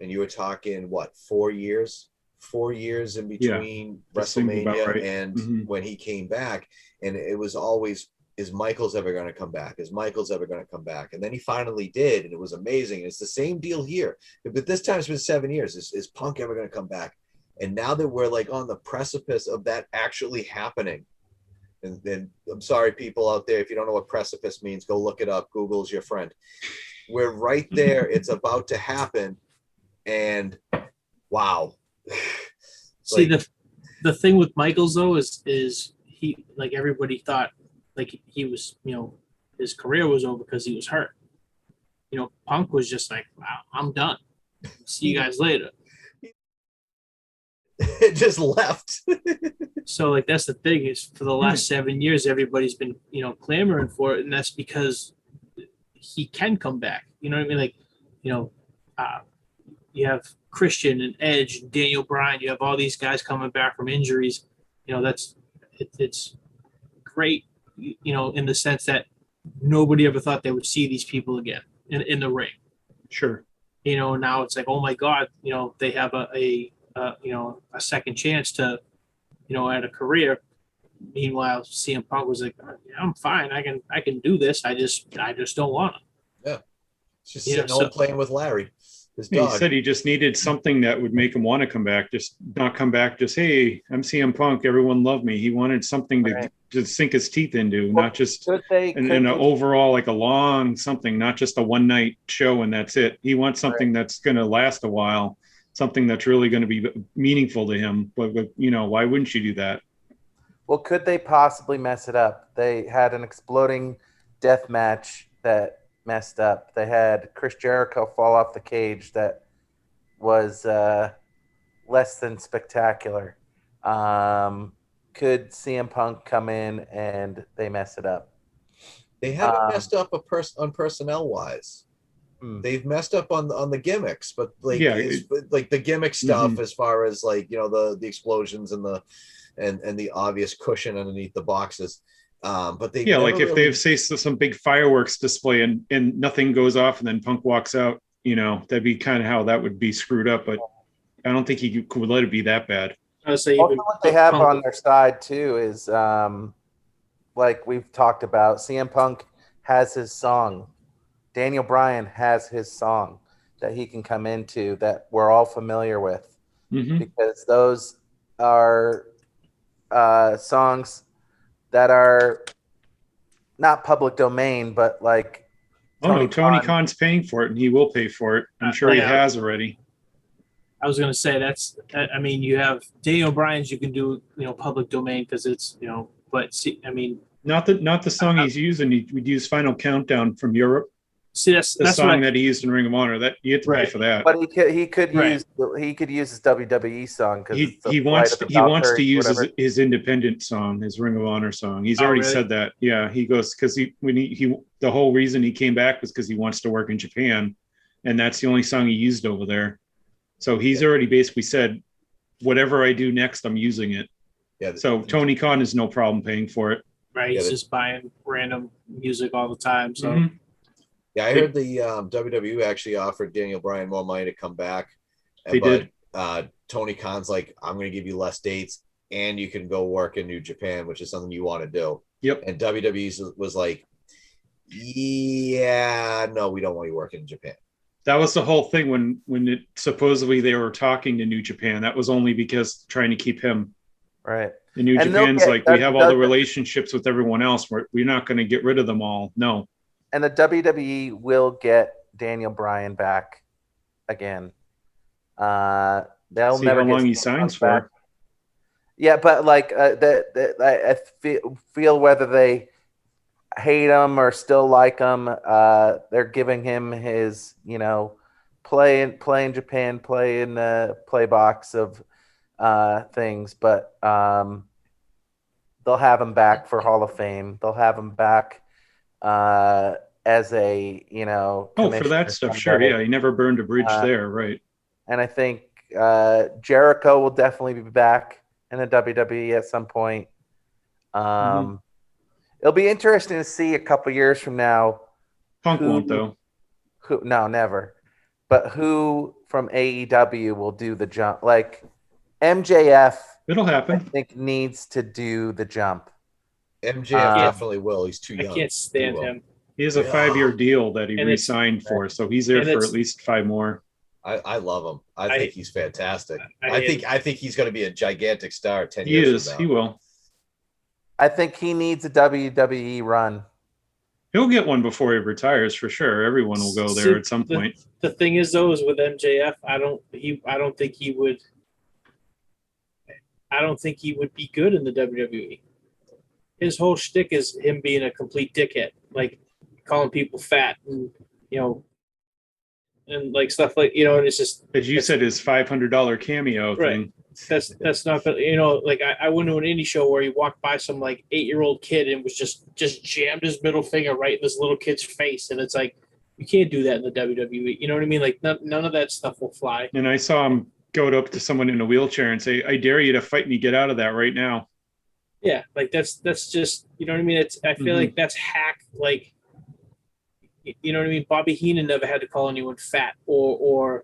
and you were talking 4 years in between WrestleMania and when he came back, and it was always, is Michaels ever going to come back? Is Michaels ever going to come back? And then he finally did, and it was amazing. It's the same deal here, but this time it's been 7 years. Is Punk ever going to come back? And now that we're like on the precipice of that actually happening, and I'm sorry, people out there, if you don't know what precipice means, go look it up. Google's your friend. We're right there. It's about to happen. And wow. See, the thing with Michaels though is he, like everybody thought, like he was, his career was over because he was hurt. Punk was just like, wow, I'm done. See you guys later. It just left. So like that's the thing, is for the last 7 years everybody's been clamoring for it, and that's because he can come back. You know what I mean? Like you have Christian and Edge and Daniel Bryan. You have all these guys coming back from injuries. It's great. In the sense that nobody ever thought they would see these people again in the ring. Sure. Now it's like, oh my God, they have a second chance to, at a career. Meanwhile, CM Punk was like, I'm fine. I can do this. I just don't want to. Yeah. It's just sitting home playing with Larry. He said he just needed something that would make him want to come back. Just not come back. Just, hey, I'm CM Punk. Everyone loved me. He wanted something to sink his teeth into, not just an overall, like a long something, not just a one night show and that's it. He wants something that's going to last a while, something that's really going to be meaningful to him. But why wouldn't you do that? Well, could they possibly mess it up? They had an exploding death match that messed up. They had Chris Jericho fall off the cage that was less than spectacular. Could CM Punk come in and they mess it up? They haven't messed up on personnel wise. They've messed up on the gimmicks, but like the gimmick stuff as far as like the explosions and the obvious cushion underneath the boxes. But they like if they say some big fireworks display and nothing goes off and then Punk walks out, that'd be kind of how that would be screwed up. But I don't think he could let it be that bad. I would say also what they have on their side too is like we've talked about, CM Punk has his song. Daniel Bryan has his song that he can come into that we're all familiar with, because those are songs that are not public domain, but like. Tony Khan's paying for it, and he will pay for it. I'm sure he has already. I was going to say I mean, you have Daniel Bryan's, you can do, public domain because it's, but see, I mean. Not the song he's using. He would use Final Countdown from Europe. See, that's the song that he used in Ring of Honor. That you have to pay for that. But he could use his WWE song because he wants to use his independent song, his Ring of Honor song. He's already said that. Yeah, he goes because the whole reason he came back was because he wants to work in Japan, and that's the only song he used over there. So he's already basically said, whatever I do next, I'm using it. Yeah. So Tony Khan has no problem paying for it. Right. He's just buying random music all the time. So. Mm-hmm. Yeah, I heard the WWE actually offered Daniel Bryan more money to come back. They did. Tony Khan's like, I'm going to give you less dates and you can go work in New Japan, which is something you want to do. Yep. And WWE was like, yeah, no, we don't want you working in Japan. That was the whole thing when it supposedly they were talking to New Japan. That was only because trying to keep him. Right. And New Japan's like, we have all the relationships with everyone else. We're not going to get rid of them all. No. And the WWE will get Daniel Bryan back again. They'll see never how long he signs for. Back. Yeah, but like I feel whether they hate him or still like him, they're giving him his, play in Japan, play in the play box of things, but they'll have him back for Hall of Fame. They'll have him back as a for that stuff, sure. Yeah, he never burned a bridge there, right? And I think Jericho will definitely be back in the WWE at some point. It'll be interesting to see a couple years from now. Punk won't though. No, never. But who from AEW will do the jump? Like MJF, it'll happen. I think needs to do the jump. MJF definitely will. He's too young. I can't stand him. He has a 5-year deal that he re-signed for, so he's there for at least 5 more. I love him. I think he's fantastic. I think he's going to be a gigantic star 10 years from now. He will. I think he needs a WWE run. He'll get one before he retires for sure. Everyone will go there at some point. The thing is, though, is with MJF, I don't think he would be good in the WWE. His whole shtick is him being a complete dickhead, like calling people fat and and like stuff like and it's just as you said, his $500 cameo thing. That's not like I went to an indie show where he walked by some like 8-year-old kid and was just jammed his middle finger right in this little kid's face, and it's like you can't do that in the WWE. You know what I mean? Like none of that stuff will fly. And I saw him go up to someone in a wheelchair and say, "I dare you to fight me. Get out of that right now." Yeah, like that's just I mean. I feel like that's hack. Like you know what I mean. Bobby Heenan never had to call anyone fat or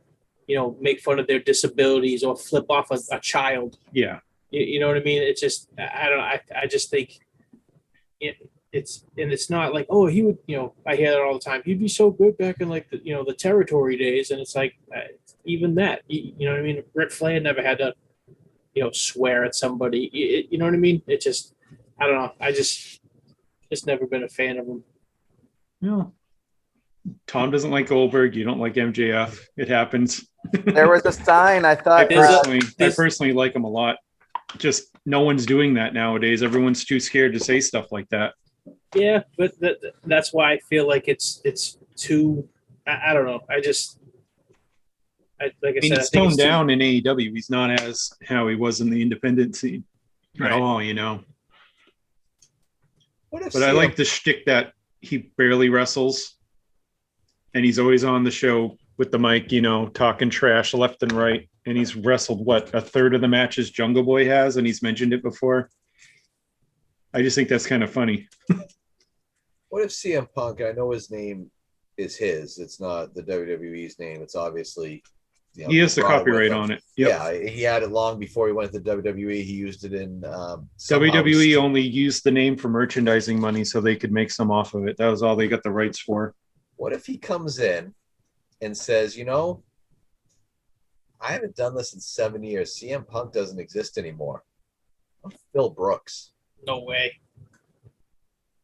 make fun of their disabilities or flip off a child. Yeah. You know what I mean? It's just, I don't know. I just think it's not like, oh, he would, I hear that all the time. He'd be so good back in like the territory days. And it's like, even that, you know what I mean? Ric Flair never had to, swear at somebody. You know what I mean? It just, I don't know. I just never been a fan of him. No. Tom doesn't like Goldberg. You don't like MJF. It happens. There was a sign. I thought. I personally like him a lot. Just no one's doing that nowadays. Everyone's too scared to say stuff like that. Yeah, but that's why I feel like it's too. I don't know. He's toned down in AEW. He's not as how he was in the independent scene at all. But I like the shtick that he barely wrestles. And he's always on the show with the mic, talking trash left and right. And he's wrestled, a third of the matches Jungle Boy has, and he's mentioned it before. I just think that's kind of funny. What if CM Punk, I know his name is his, it's not the WWE's name, it's obviously... he has the copyright on it. Yep. Yeah, he had it long before he went to WWE. He used it in... WWE only used the name for merchandising money so they could make some off of it. That was all they got the rights for. What if he comes in and says, I haven't done this in 7 years. CM Punk doesn't exist anymore. I'm Phil Brooks. No way.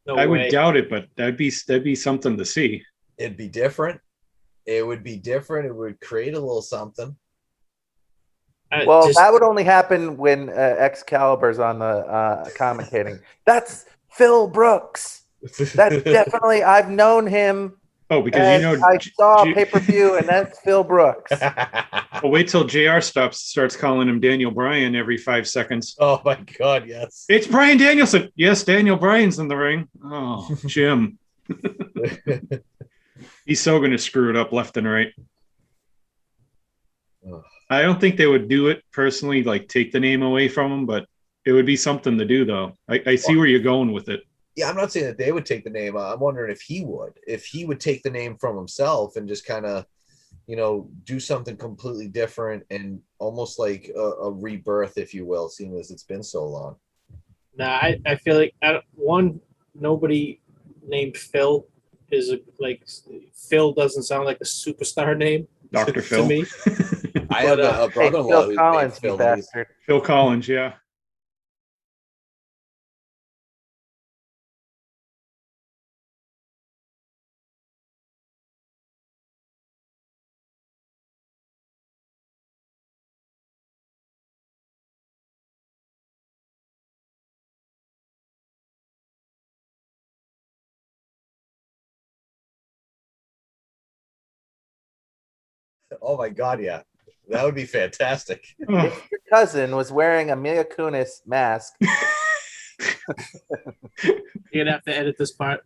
No I way. would doubt it, but that'd be something to see. It'd be different. It would be different. It would create a little something. Well, that would only happen when Excalibur's on the commentating. That's Phil Brooks. That's definitely, I've known him. Oh, because I saw pay-per-view, and that's Phil Brooks. Well, wait till JR starts calling him Daniel Bryan every 5 seconds. Oh my God, yes. It's Bryan Danielson. Yes, Daniel Bryan's in the ring. Oh, Jim. He's so going to screw it up left and right. I don't think they would do it personally, like take the name away from him, but it would be something to do, though. I see where you're going with it. Yeah, I'm not saying that they would take the name. I'm wondering if he would take the name from himself and just kind of, do something completely different and almost like a rebirth, if you will, seeing as it's been so long. Nah, I feel like nobody named Phil is Phil doesn't sound like a superstar name. Dr. Phil. To me. I have a brother-in-law who's Collins, named Phil. Phil Collins, yeah. Oh my God, yeah. That would be fantastic. If your cousin was wearing a Mila Kunis mask. You're going to have to edit this part.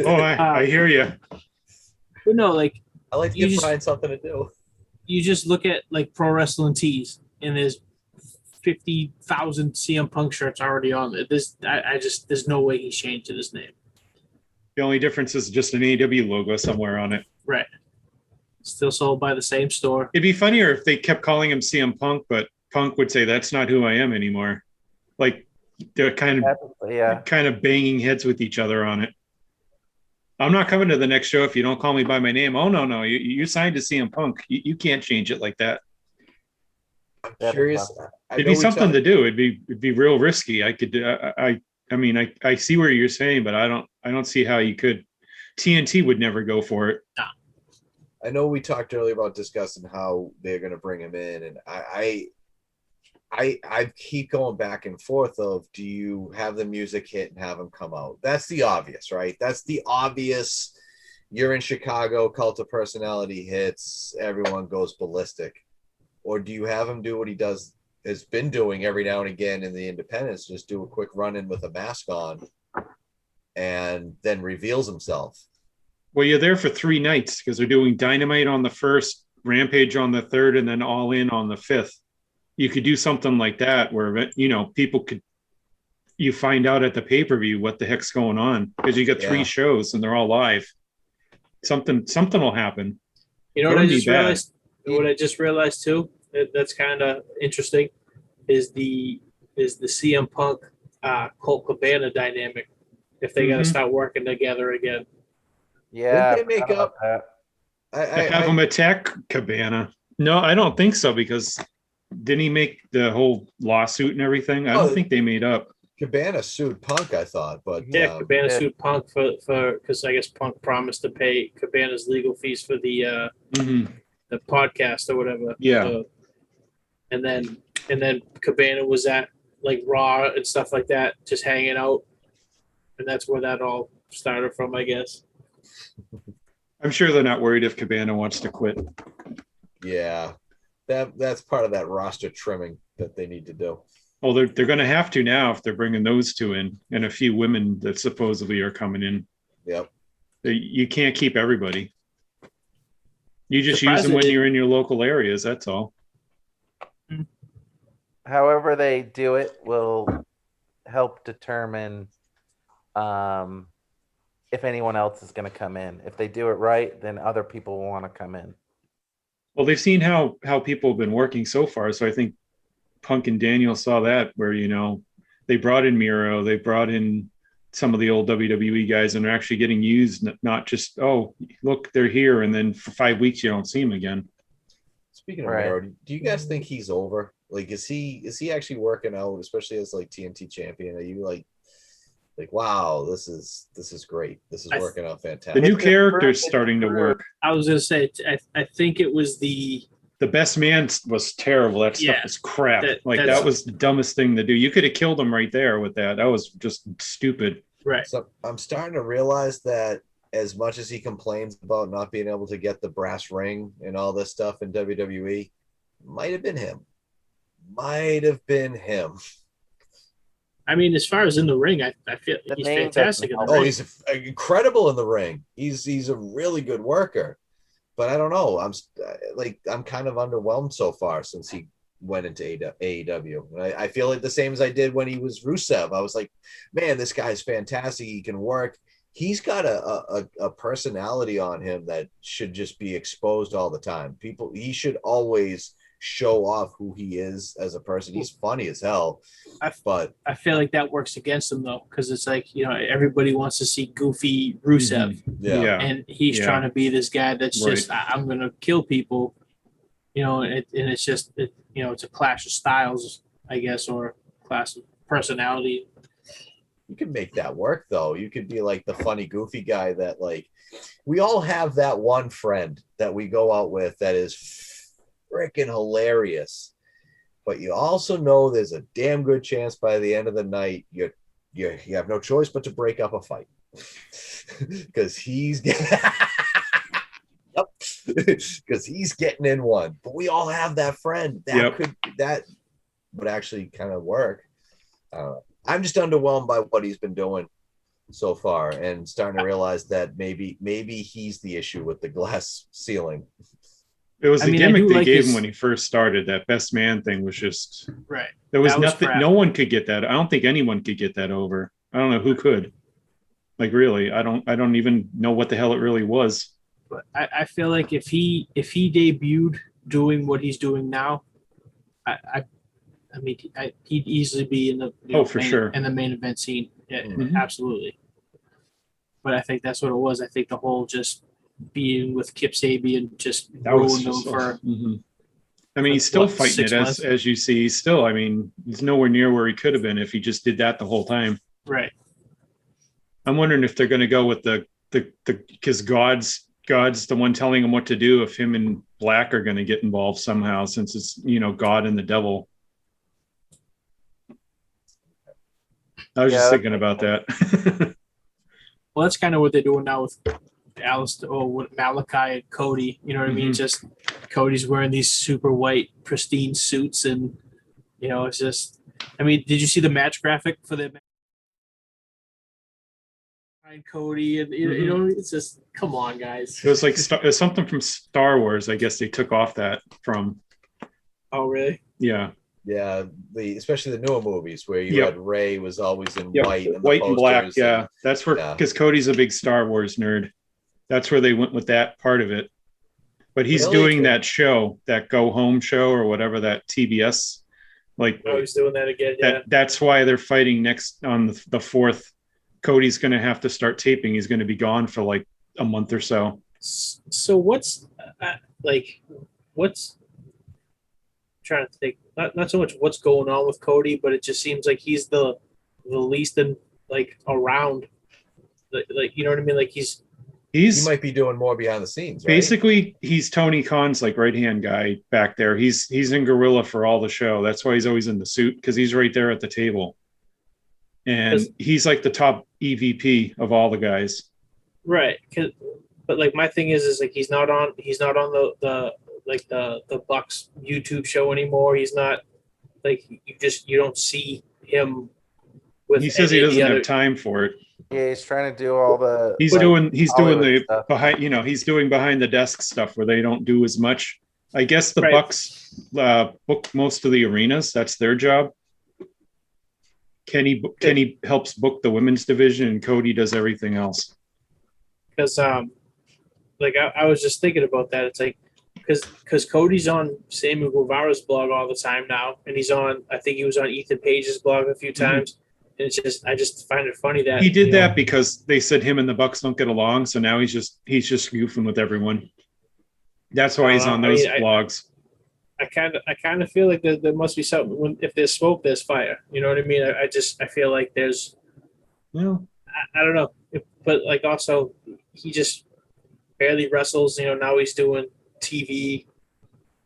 Oh, I hear you. But no, I like to give Bryan something to do. You just look at pro wrestling tees, and there's 50,000 CM Punk shirts already on there. There's no way he's changed his name. The only difference is just an AEW logo somewhere on it. Right. Still sold by the same store. It'd be funnier if they kept calling him CM Punk, but Punk would say, "That's not who I am anymore." Like they're kind of banging heads with each other on it. I'm not coming to the next show if you don't call me by my name. Oh no, you signed to CM Punk. You can't change it like that. I'm curious. It'd be something to do. It'd be real risky. I could. I see where you're saying, but I don't see how you could. TNT would never go for it. No. I know we talked earlier about discussing how they're going to bring him in, and I keep going back and forth of, do you have the music hit and have him come out? That's the obvious, right? That's the obvious. You're in Chicago, Cult of Personality hits, everyone goes ballistic. Or do you have him do what he has been doing every now and again in the independents, just do a quick run-in with a mask on and then reveals himself? Well, you're there for 3 nights because they're doing Dynamite on the 1st, Rampage on the 3rd, and then All In on the 5th. You could do something like that where, you find out at the pay-per-view what the heck's going on because you got 3 shows and they're all live. Something will happen. You know what I just realized? What I just realized too, that's kind of interesting, is the CM Punk Colt Cabana dynamic. If they got to start working together again. Yeah. Didn't they make up? I have him attack Cabana. No, I don't think so, because didn't he make the whole lawsuit and everything? I don't think they made up. Cabana sued Punk, I thought, but Cabana sued Punk for because I guess Punk promised to pay Cabana's legal fees for the podcast or whatever. Yeah. And then Cabana was at Raw and stuff like that, just hanging out, and that's where that all started from, I guess. I'm sure they're not worried if Cabana wants to quit. Yeah, that's part of that roster trimming that they need to do. Well, they're going to have to now if they're bringing those 2 in and a few women that supposedly are coming in. Yep. You can't keep everybody. You just use them when you're in your local areas. That's all. However they do it will help determine if anyone else is going to come in. If they do it right, then other people will want to come in. Well, they've seen how people have been working so far. So I think Punk and Daniel saw that where, they brought in Miro, they brought in some of the old WWE guys, and they're actually getting used, not just, oh, look, they're here. And then for 5 weeks, you don't see them again. Speaking of Miro, do you guys think he's over? Is he actually working out, especially as TNT champion? Are you Like, wow, this is great. This is working out The fantastic. new character's starting to work. I was gonna say, I think it was the best man was terrible. That stuff was crap. That was the dumbest thing to do. You could have killed him right there with that. That was just stupid. Right. So I'm starting to realize that as much as he complains about not being able to get the brass ring and all this stuff in WWE, might have been him. I mean, as far as in the ring, I feel he's fantastic in the ring. Oh, he's incredible in the ring. He's a really good worker. But I don't know. I'm kind of underwhelmed so far since he went into AEW. I feel like the same as I did when he was Rusev. I was like, man, this guy's fantastic. He can work. He's got a personality on him that should just be exposed all the time. He should always show off who he is as a person. He's funny as hell. But I feel like that works against him though, because it's like, everybody wants to see goofy Rusev. Yeah. And he's trying to be this guy that's just, I'm gonna kill people, and it's just it's a clash of styles, I guess, or clash of personality. You can make that work though. You could be like the funny goofy guy that, like, we all have that one friend that we go out with that is freaking hilarious, but you also know there's a damn good chance by the end of the night you have no choice but to break up a fight because he's he's getting in one. But we all have that friend that would actually kind of work. I'm just underwhelmed by what he's been doing so far and starting to realize that maybe he's the issue with the glass ceiling. It was the gimmick they gave him when he first started. That best man thing was just right. There was nothing. No one could get that. I don't think anyone could get that over. I don't know who could. Like, really, I don't even know what the hell it really was. But I feel like if he debuted doing what he's doing now, I mean, he'd easily be in the in the main event scene. Yeah, absolutely. But I think that's what it was. I think the whole just being with Kip Sabian just ruined him for. I mean, he's still fighting it as you see. He's still. I mean, he's nowhere near where he could have been if he just did that the whole time. Right. I'm wondering if they're going to go with the because God's the one telling him what to do. If him and Black are going to get involved somehow, since it's God and the devil. I was just thinking about that. Well, that's kind of what they're doing now with Alistair with Malachi and Cody. You know what I mean? Just Cody's wearing these super white, pristine suits, and it's just. I mean, did you see the match graphic for the Cody? And it's just, come on, guys. It was like it was something from Star Wars. I guess they took off that from. Oh, really? Yeah. Yeah, especially the newer movies where you had Rey was always in white and white and black. Yeah, that's where because Cody's a big Star Wars nerd. That's where they went with that part of it. But he's doing that show, that Go Home show or whatever, that TBS. Like, he's doing that again. Yeah, that's why they're fighting next on the 4th. Cody's going to have to start taping. He's going to be gone for like a month or so. So what's trying to think, not so much what's going on with Cody, but it just seems like he's the least around, like you know what I mean, like he might be doing more behind the scenes, right? Basically he's Tony Khan's right hand guy back there. He's in Gorilla for all the show. That's why he's always in the suit, because he's right there at the table, and he's like the top EVP of all the guys, right? But like my thing is like he's not on the Bucks YouTube show anymore. He's not like you don't see him with. He says he doesn't have time for it. Yeah, he's trying to do all the. He's doing the stuff behind. He's doing behind the desk stuff where they don't do as much. I guess the Bucks book most of the arenas. That's their job. Kenny helps book the women's division, and Cody does everything else. Because I was just thinking about that. It's like. Because Cody's on Samuel Guevara's blog all the time now, and I think he was on Ethan Page's blog a few times, and I just find it funny that he did that because they said him and the Bucks don't get along, so now he's just goofing with everyone. That's why he's on those blogs. I kind of feel like there must be something. If there's smoke, there's fire. You know what I mean? I feel like there's Well, I don't know, but like also he just barely wrestles. Now he's doing TV.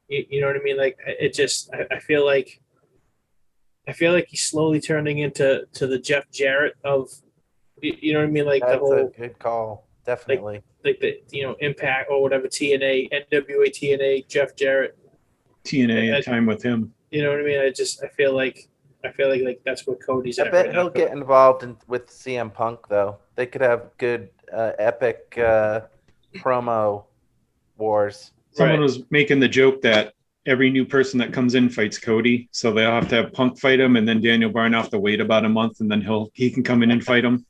You know what I mean? Like it just, I feel like he's slowly turning into the Jeff Jarrett of, you know what I mean? Like That's the whole a good call. Definitely. like the Impact or whatever, TNA, NWA, TNA, Jeff Jarrett. TNA and time with him. You know what I mean? I feel like that's what Cody's I at bet right he'll now. get involved with CM Punk though. They could have good epic promo wars. Someone was making the joke that every new person that comes in fights Cody, so they'll have to have Punk fight him, and then Daniel Bryan will have to wait about a month, and then he can come in and fight him.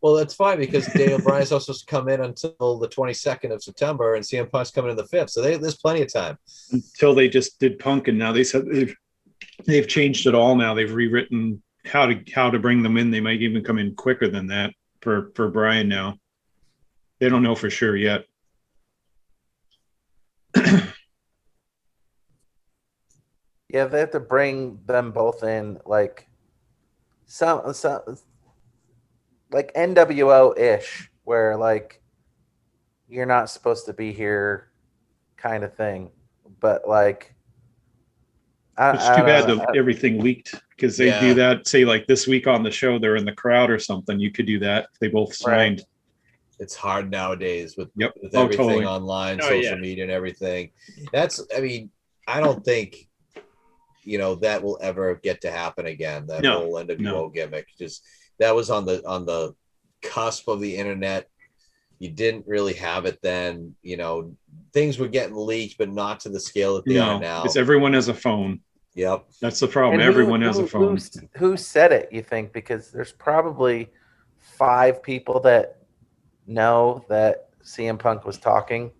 Well, that's fine because Daniel Bryan's also supposed to come in until the 22nd of September, and CM Punk's coming in the 5th, so there's plenty of time. Until they just did Punk, and now they said they've changed it all. Now they've rewritten how to bring them in. They might even come in quicker than that for Bryan now. They don't know for sure yet. Yeah, they have to bring them both in like some like NWO-ish, where like you're not supposed to be here kind of thing. But like it's too bad that everything leaked, because they do that, say like this week on the show they're in the crowd or something. You could do that. They both signed. Right. It's hard nowadays with everything totally. online, social media and everything. I don't think that will ever get to happen again. That whole NWO gimmick, just that was on the cusp of the internet. You didn't really have it then. Things were getting leaked, but not to the scale that they are now. Because everyone has a phone. Yep, that's the problem. Everyone has a phone. Who said it? You think? Because there's probably 5 people that know that CM Punk was talking,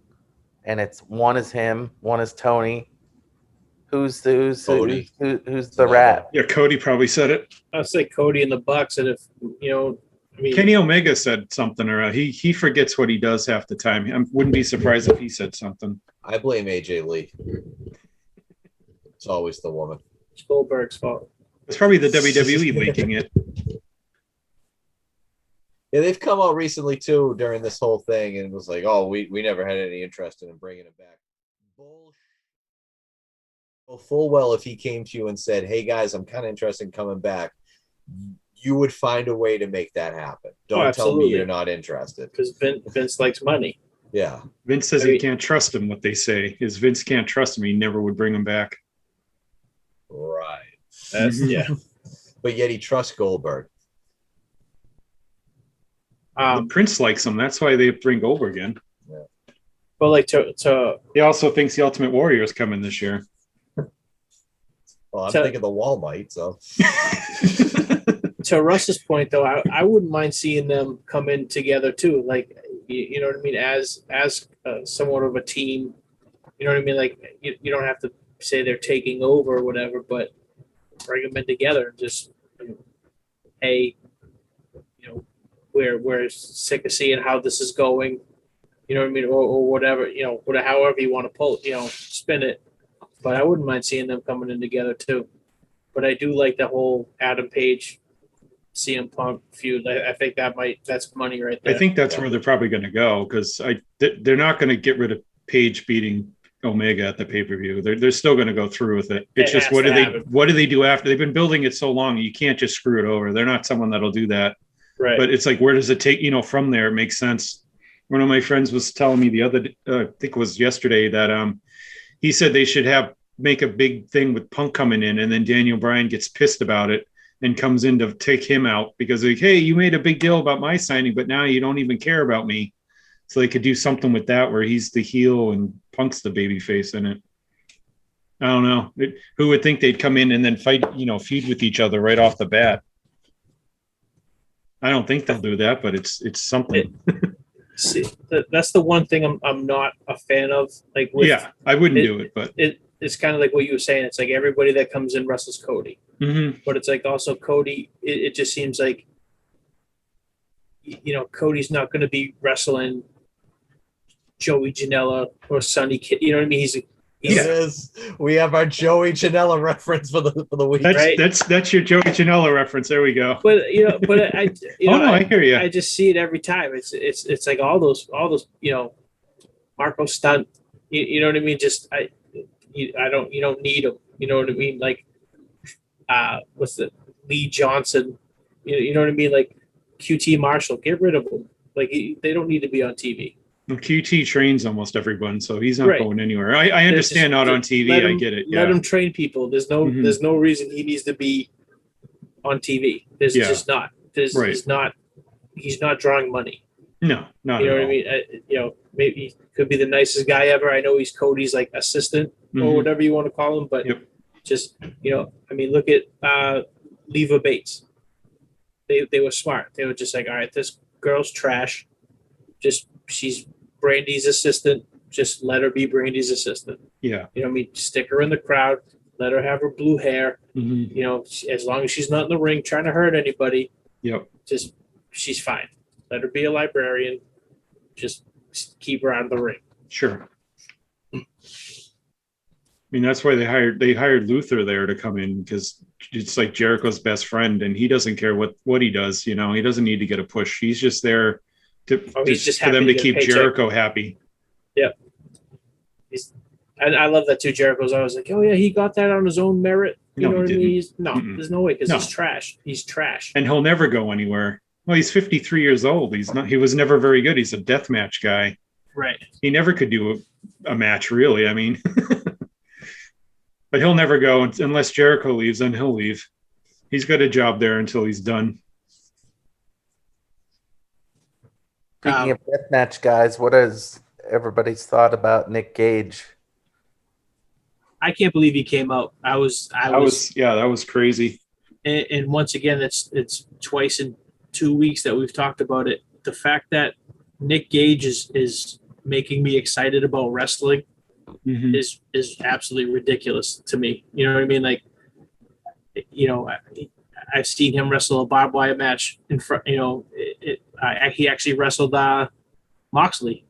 and it's one is him, one is Tony. Who's the rat? Yeah, Cody probably said it. I'll say Cody and the Bucks, and if Kenny Omega said something, or he forgets what he does half the time. I wouldn't be surprised if he said something. I blame AJ Lee. It's always the woman. It's Goldberg's fault. It's probably the WWE leaking it. Yeah, they've come out recently too during this whole thing, and it was like, oh, we never had any interest in bringing it back. Bullshit. Well, full well, if he came to you and said, hey guys, I'm kind of interested in coming back, you would find a way to make that happen. Don't tell me you're not interested. Because Vince likes money. Yeah. Vince says he can't trust him. What they say is Vince can't trust him. He never would bring him back. Right. Yeah. But yet he trusts Goldberg. Prince likes him. That's why they bring Goldberg in. Yeah. But like he also thinks the Ultimate Warrior is coming this year. Well, I'm thinking the wall might. So to Russ's point, though, I wouldn't mind seeing them come in together too. Like, you know what I mean, as somewhat of a team. You know what I mean? Like, you don't have to say they're taking over or whatever, but bring them in together and just, hey, we're sick of seeing how this is going. You know what I mean, or whatever. However you want to pull, spin it. But I wouldn't mind seeing them coming in together too. But I do like the whole Adam Page, CM Punk feud. I think that's money right there. I think that's where they're probably going to go, because they're not going to get rid of Page beating Omega at the pay-per-view. They're still going to go through with it. It's just what do they do after? They've been building it so long, you can't just screw it over. They're not someone that'll do that. Right. But it's like, where does it take? From there, it makes sense. One of my friends was telling me the other, I think it was yesterday, that he said they should make a big thing with Punk coming in, and then Daniel Bryan gets pissed about it and comes in to take him out because like, hey, you made a big deal about my signing, but now you don't even care about me. So they could do something with that where he's the heel and Punk's the babyface in it. I don't know. Who would think they'd come in and then fight, feud with each other right off the bat? I don't think they'll do that, but it's something. See, that's the one thing I'm not a fan of. Like, I wouldn't do it, but it's kind of like what you were saying. It's like everybody that comes in wrestles Cody, but it's like also Cody. It just seems like Cody's not going to be wrestling Joey Janela or Sonny Kidd. You know what I mean? Yes, we have our Joey Janela reference for the week. That's your Joey Janela reference. There we go. But I hear you. I just see it every time. It's like all those Marco Stunt. You know what I mean? You don't need them. You know what I mean? Like what's the Lee Johnson? You know what I mean? Like QT Marshall, get rid of them. Like they don't need to be on TV. Well, QT trains almost everyone, so he's not going anywhere. I understand not on TV. I get it. Let him train people. There's no reason he needs to be on TV. There's just not. He's not drawing money. No, not. You know at what all. I mean? Maybe he could be the nicest guy ever. I know he's Cody's like assistant or whatever you want to call him, but just I mean, look at Leva Bates. They were smart. They were just like, all right, this girl's trash. She's Brandy's assistant. Just let her be Brandy's assistant. Yeah. You know what I mean? Stick her in the crowd. Let her have her blue hair. As long as she's not in the ring trying to hurt anybody. Yep. Just she's fine. Let her be a librarian. Just keep her out of the ring. Sure. I mean, that's why they hired Luther there to come in, because it's like Jericho's best friend, and he doesn't care what he does. He doesn't need to get a push. He's just there for them to keep Jericho happy. Yep. I love that too. Jericho's always like, oh yeah, he got that on his own merit. You know what I mean? There's no way, because he's trash. He's trash. And he'll never go anywhere. Well, he's 53 years old. He was never very good. He's a deathmatch guy. Right. He never could do a match, really. I mean, but he'll never go unless Jericho leaves, then he'll leave. He's got a job there until he's done. Speaking of deathmatch guys, what is everybody's thought about Nick Gage? I can't believe he came out. That was crazy. And once again, it's twice in 2 weeks that we've talked about it. The fact that Nick Gage is making me excited about wrestling is absolutely ridiculous to me. You know what I mean? Like, I've seen him wrestle a barbed wire match in front. He actually wrestled Moxley.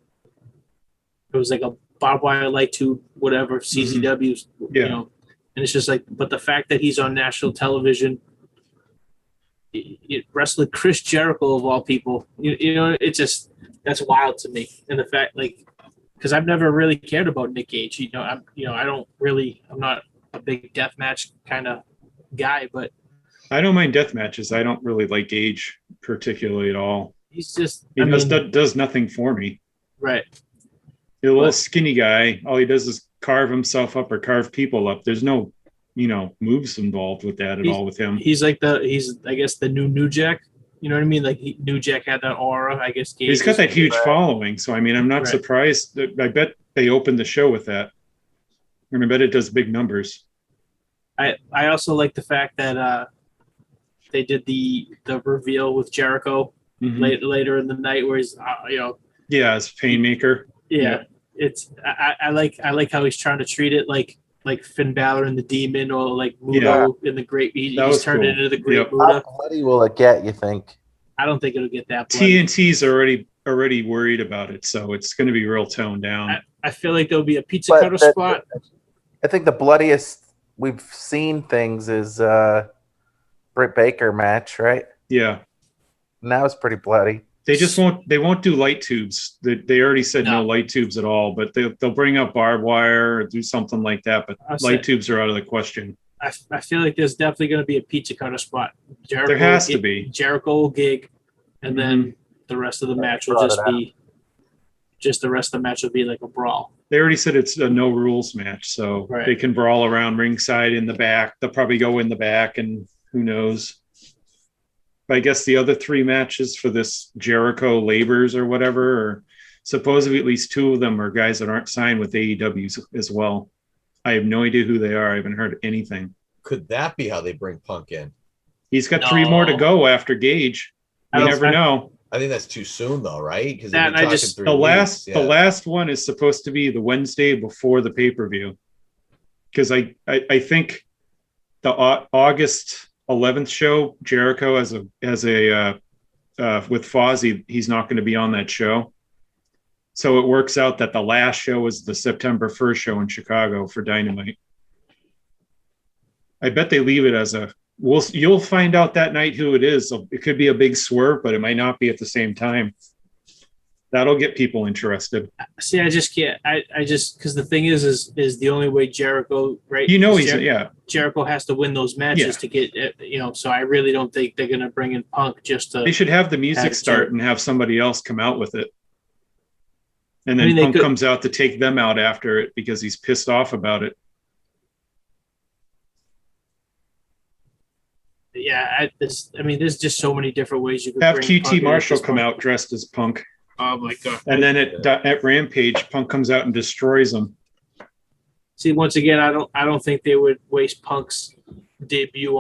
It was like a barbed wire light tube, whatever, CZWs. And it's just like, but the fact that he's on national television, wrestling Chris Jericho of all people, it's just, that's wild to me. And the fact, like, because I've never really cared about Nick Gage. I'm not a big deathmatch kind of guy, but I don't mind death matches. I don't really like Gage particularly at all. He's just does nothing for me. Right. He's a little skinny guy. All he does is carve himself up or carve people up. There's no, moves involved with that at all with him. He's I guess the new Jack. You know what I mean? Like New Jack had that aura. I guess Gage he's got that huge following. So I mean, I'm not surprised. I bet they opened the show with that, and I bet it does big numbers. I also like the fact that they did the reveal with Jericho later in the night, where he's as Painmaker. Yeah. It's I like how he's trying to treat it like Finn Balor and the Demon, or like Muto in the Great. He's turned into the Great Muta. How bloody will it get, you think? I don't think it'll get that bloody. TNT's already worried about it, so it's going to be real toned down. I feel like there'll be a pizza cutter spot. I think the bloodiest we've seen things is Britt Baker match, right? Yeah. And that was pretty bloody. They won't do light tubes. They already said no light tubes at all, but they'll bring up barbed wire or do something like that. But light tubes are out of the question. I feel like there's definitely going to be a pizza cutter spot. There has to be. Jericho will gig, and then the rest of the match will the rest of the match will be like a brawl. They already said it's a no rules match, so they can brawl around ringside in the back. They'll probably go in the back, and who knows. I guess the other 3 matches for this Jericho Labors or whatever, or supposedly at least 2 of them are guys that aren't signed with AEW as well. I have no idea who they are. I haven't heard anything. Could that be how they bring Punk in? He's got 3 more to go after Gage. You never know. I think that's too soon though, right? Because the last one is supposed to be the Wednesday before the pay-per-view. Because I think the August 11th show, Jericho as a with Fozzy, he's not going to be on that show. So it works out that the last show was the September 1st show in Chicago for Dynamite. I bet they leave it as you'll find out that night who it is. It could be a big swerve, but it might not be at the same time. That'll get people interested. See, I just can't. I just, because the thing is the only way Jericho, right? Jericho has to win those matches to get, so I really don't think they're going to bring in Punk just to. They should have the music start and have somebody else come out with it. And then Punk comes out to take them out after it because he's pissed off about it. Yeah, there's just so many different ways you could have bring QT Punk Marshall come out dressed as Punk. Oh my God! And then at Rampage, Punk comes out and destroys him. See, once again, I don't think they would waste Punk's debut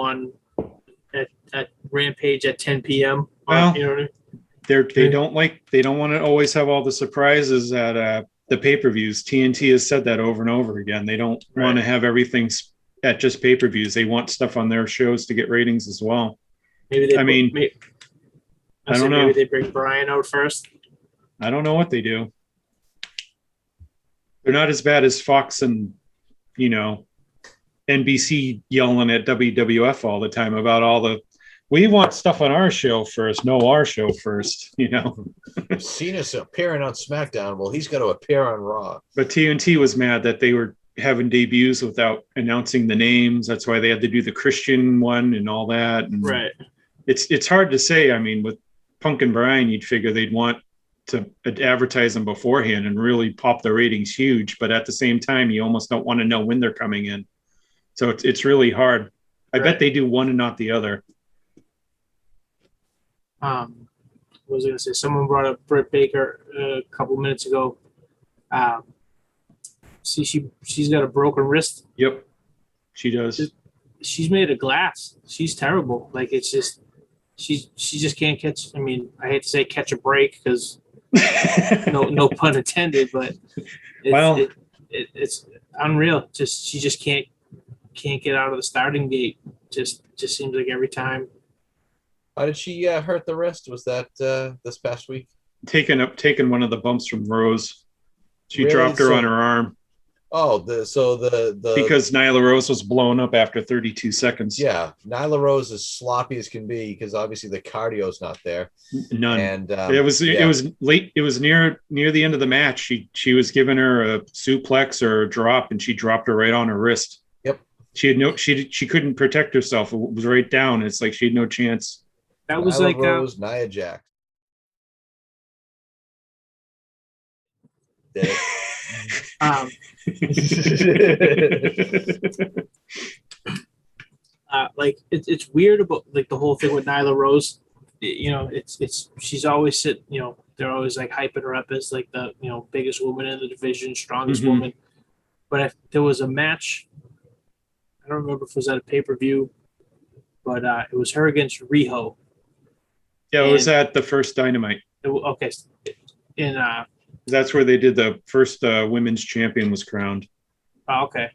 at Rampage at 10 p.m. Well, you know what I mean? They don't want to always have all the surprises at the pay-per-views. TNT has said that over and over again. They don't want to have everything at just pay-per-views. They want stuff on their shows to get ratings as well. I don't know. Maybe they bring Bryan out first. I don't know what they do. They're not as bad as Fox and, NBC yelling at WWF all the time about we want stuff on our show first. No, our show first, Cena's appearing on SmackDown. Well, he's got to appear on Raw. But TNT was mad that they were having debuts without announcing the names. That's why they had to do the Christian one and all that. And right. It's hard to say. I mean, with Punk and Bryan, you'd figure they'd want to advertise them beforehand and really pop the ratings huge. But at the same time, you almost don't want to know when they're coming in. So it's really hard. I bet they do one and not the other. What was I going to say? Someone brought up Britt Baker a couple minutes ago. She's got a broken wrist. Yep, she does. She's made of glass. She's terrible. Like, it's just she just can't catch. I mean, I hate to say catch a break because no pun intended, but it's unreal. She just can't get out of the starting gate. Just seems like every time. How did she hurt the wrist? Was that this past week? Taking one of the bumps from Rose. She dropped her on her arm. Oh, because Nyla Rose was blown up after 32 seconds. Yeah, Nyla Rose is sloppy as can be because obviously the cardio's not there. None. And it was late. It was near the end of the match. She was giving her a suplex or a drop, and she dropped her right on her wrist. Yep. She couldn't protect herself. It was right down. It's like she had no chance. That was Nyla like Rose, Nia Jax. Did it. Like it's weird about like the whole thing with Nyla Rose. She's always they're always like hyping her up as like the biggest woman in the division, strongest woman. But if there was a match, I don't remember if it was at a pay-per-view, but it was her against Riho. Yeah, it was at the first Dynamite. Okay, that's where they did the first women's champion was crowned. Oh, okay.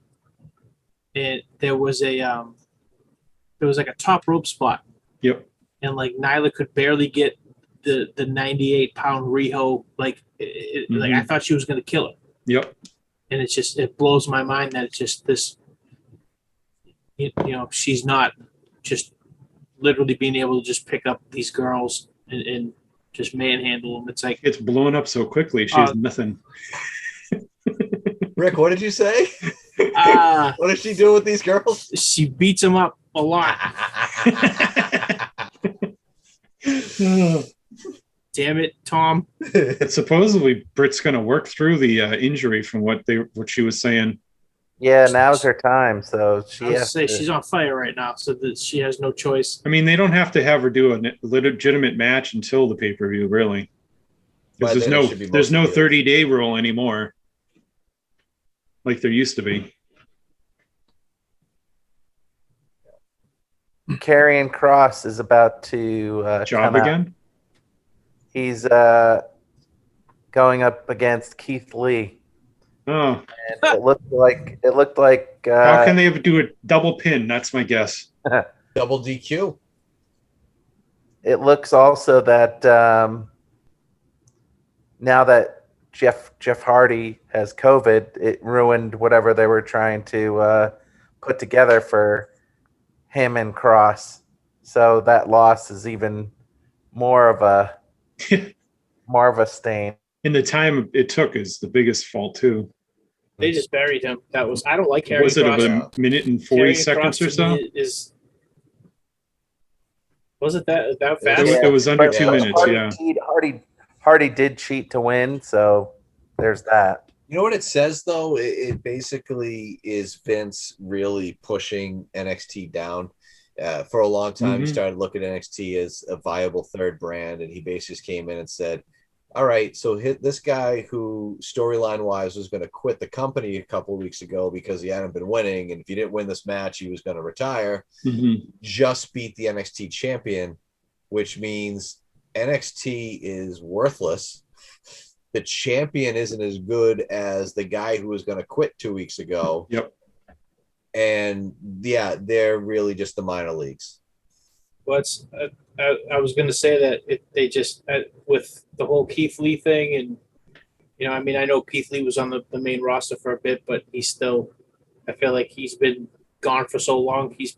And there was like a top rope spot. Yep. And like Nyla could barely get the 98-pound Riho. Like I thought she was going to kill her. Yep. And it blows my mind that it's just this. She's not just literally being able to just pick up these girls and just manhandle them. It's like it's blown up so quickly. She has nothing. Rick, what did you say? What does she do with these girls? She beats them up a lot. Damn it, Tom. Supposedly, Britt's going to work through the injury from what she was saying. Yeah, now's her time. So she's on fire right now, so that she has no choice. I mean, they don't have to have her do a legitimate match until the pay-per-view, really, because there's no 30-day rule anymore, like there used to be. Karrion Kross is about to job again. He's going up against Keith Lee. Oh, and it looked like. How can they do a double pin? That's my guess. Double DQ. It looks also that now that Jeff Hardy has COVID, it ruined whatever they were trying to put together for him and Cross. So that loss is even more of a stain. And the time it took is the biggest fault too. They just buried him. That was I don't like Karrion Was it Kross. a minute and 40 Karrion seconds Kross or so? Was it that fast? It was under 2 minutes. Hardy did cheat to win, so there's that. You know what it says though? It basically is Vince really pushing NXT down. For a long time, he started looking at NXT as a viable third brand, and he basically just came in and said, all right, so hit this guy who storyline wise was going to quit the company a couple of weeks ago because he hadn't been winning, and if he didn't win this match, he was going to retire. Just beat the NXT champion, which means NXT is worthless. The champion isn't as good as the guy who was going to quit 2 weeks ago. Yep. And yeah, they're really just the minor leagues. What's I was going to say that they just with the whole Keith Lee thing, and I mean, I know Keith Lee was on the main roster for a bit, but he's still, I feel like he's been gone for so long. He's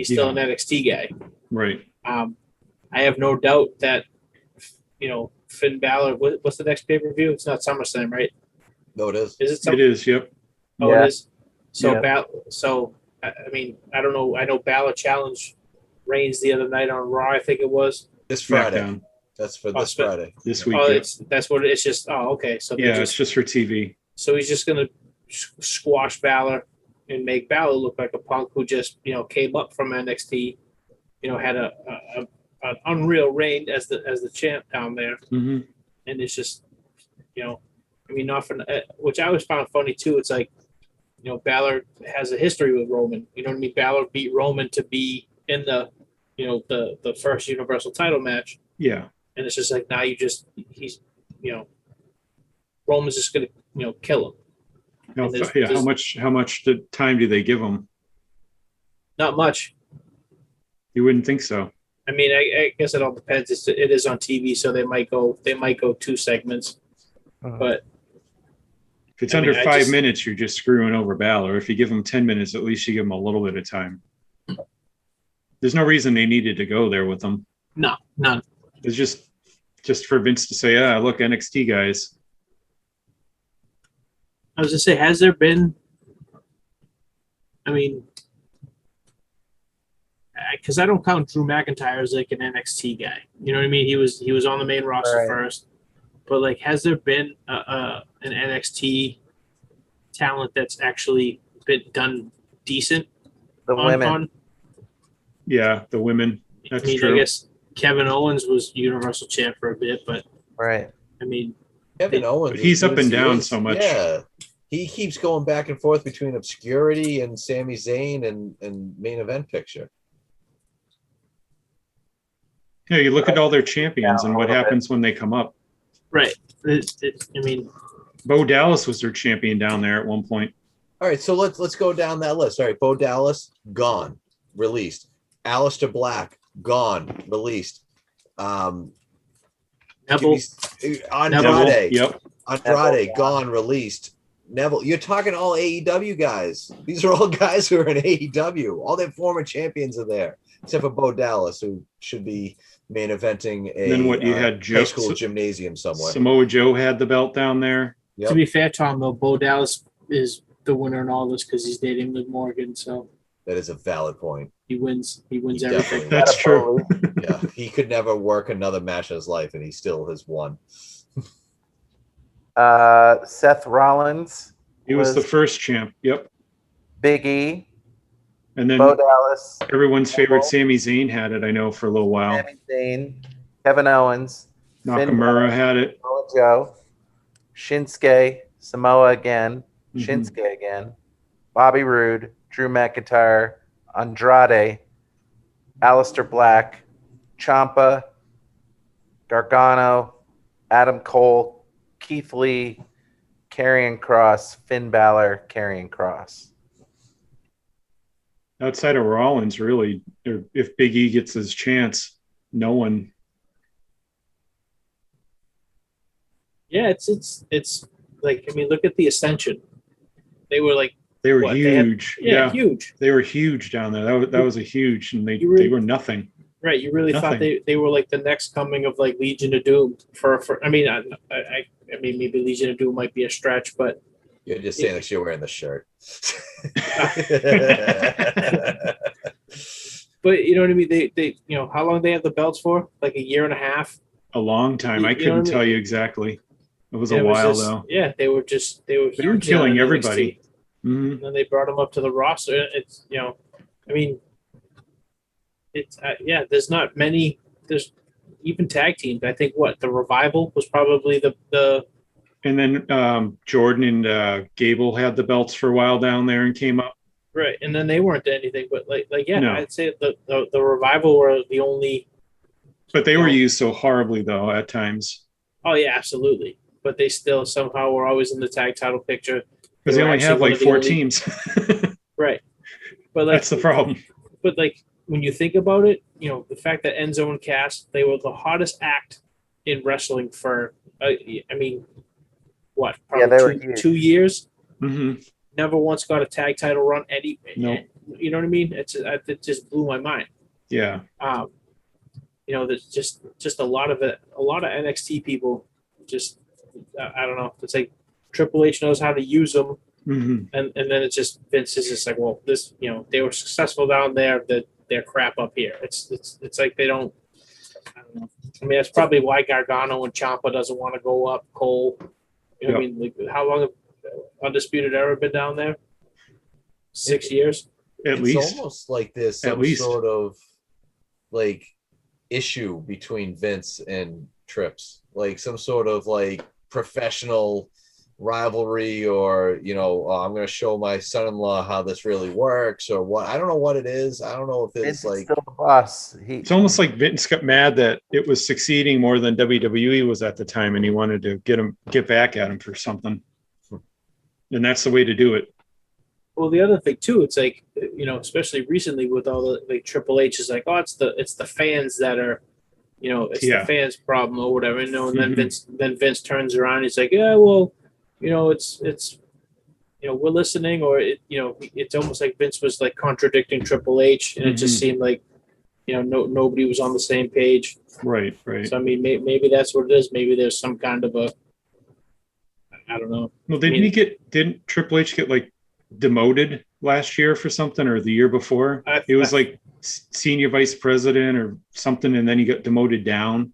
still an NXT guy, right? I have no doubt that Finn Balor. What's the next pay-per-view? It's not SummerSlam, right? No, it is. Is it? It is. Yep. Oh, yeah. It is. So Yeah. I mean, I don't know. I know Balor challenged Reigns the other night on Raw. I think it was this Friday. SmackDown. That's for this Friday. This week. That's what it's just. Oh, okay. So it's just for TV. So he's just gonna squash Balor and make Balor look like a punk who just came up from NXT. Had an unreal reign as the champ down there, and it's just I mean, often, which I always found funny too. It's like Balor has a history with Roman. You know what I mean? Balor beat Roman to be in the the first Universal title match. Yeah. And it's just like now he's Roman's just gonna kill him. How much time do they give him? Not much. You wouldn't think so. I mean, I guess it all depends. It is on TV, so they might go 2 segments. But if it's under 5 minutes, you're just screwing over Balor. If you give him 10 minutes, at least you give him a little bit of time. There's no reason they needed to go there with them. No, none. It's just for Vince to say, look, NXT guys. I was gonna say, has there been? I mean, because I don't count Drew McIntyre as like an NXT guy. You know what I mean? He was on the main roster first, but like, has there been an NXT talent that's actually been done decent? The women. Yeah, the women. That's true. I guess Kevin Owens was Universal Champ for a bit, but I mean, Kevin Owens. He's up and down so much. Yeah, he keeps going back and forth between obscurity and Sami Zayn and main event picture. Yeah, you look at all their champions and what happens when they come up. Right. I mean, Bo Dallas was their champion down there at one point. All right, so let's go down that list. All right, Bo Dallas gone, released. Aleister Black gone, released. Neville. Andrade, yep. Andrade gone, released. Neville, you're talking all AEW guys. These are all guys who are in AEW. All their former champions are there, except for Bo Dallas, who should be main eventing a high school gymnasium somewhere. Samoa Joe had the belt down there. Yep. To be fair, Tom, though, Bo Dallas is the winner in all this because he's dating Liv Morgan. So that is a valid point. He wins everything. That's true. Yeah, he could never work another match in his life, and he still has won. Seth Rollins. He was the first champ. Yep. Big E. And then Bo Dallas. Everyone's favorite Sami Zayn had it, I know, for a little while. Sami Zayn. Kevin Owens. Nakamura had it. Samoa Joe. Shinsuke. Samoa again. Shinsuke again. Bobby Roode. Drew McIntyre. Andrade. Aleister Black. Ciampa. Gargano. Adam Cole. Keith Lee. Karrion Kross. Finn Balor. Karrion Kross. Outside of Rollins, really, if Big E gets his chance, no one. Yeah, it's like, I mean, look at the Ascension. They were like huge. Huge. They were huge down there. That was a huge, and they were nothing. Right, you really Nothing. thought they were like the next coming of like Legion of Doom. For I mean, I mean, maybe Legion of Doom might be a stretch, but you're just saying that you're wearing the shirt. But you know what I mean? They you know how long they have the belts for? Like a year and a half. A long time. I couldn't tell you exactly. It was a while though. Yeah, they were huge, killing everybody. Mm-hmm. And then they brought them up to the roster. It's I mean, it's there's not many. There's even tag teams. I think the Revival was probably the. And then Jordan and Gable had the belts for a while down there and came up. Right, and then they weren't anything, but No. I'd say the Revival were the only. But they were used so horribly though at times. Oh yeah, absolutely. But they still somehow were always in the tag title picture. Because they only have like 4 teams. Right, but that's the problem. But like when you think about it, the fact that Enzo and Cass, they were the hottest act in wrestling for. I mean, what? Probably 2 years. Mm-hmm. Never once got a tag title run. Nope. You know what I mean? It just blew my mind. Yeah. There's just a lot of NXT people just I don't know. It's like Triple H knows how to use them, mm-hmm. and then it's just Vince is just like, well, this they were successful down there, that they're crap up here. It's like they don't. I don't know. I mean, that's probably why Gargano and Ciampa doesn't want to go up. Cole. I mean, like, how long have Undisputed Era been down there? 6 years. At least. It's almost like there's some sort of like issue between Vince and Trips, like some sort of like professional rivalry, or I'm going to show my son-in-law how this really works, or what. I don't know what it is. I don't know if it's like still the boss. It's almost like Vince got mad that it was succeeding more than WWE was at the time, and he wanted to get back at him for something. And that's the way to do it. Well, the other thing too, it's like, especially recently with all the like Triple H is like, oh, it's the fans that are, it's the fans' problem or whatever, and then Vince turns around, he's like, yeah, well, it's we're listening, or it's almost like Vince was like contradicting Triple H, and it just seemed like, nobody was on the same page. Right. So I mean, maybe that's what it is. Maybe there's some kind of I don't know. Well, didn't Triple H get like demoted last year for something, or the year before? It was like senior vice president or something, and then he got demoted down.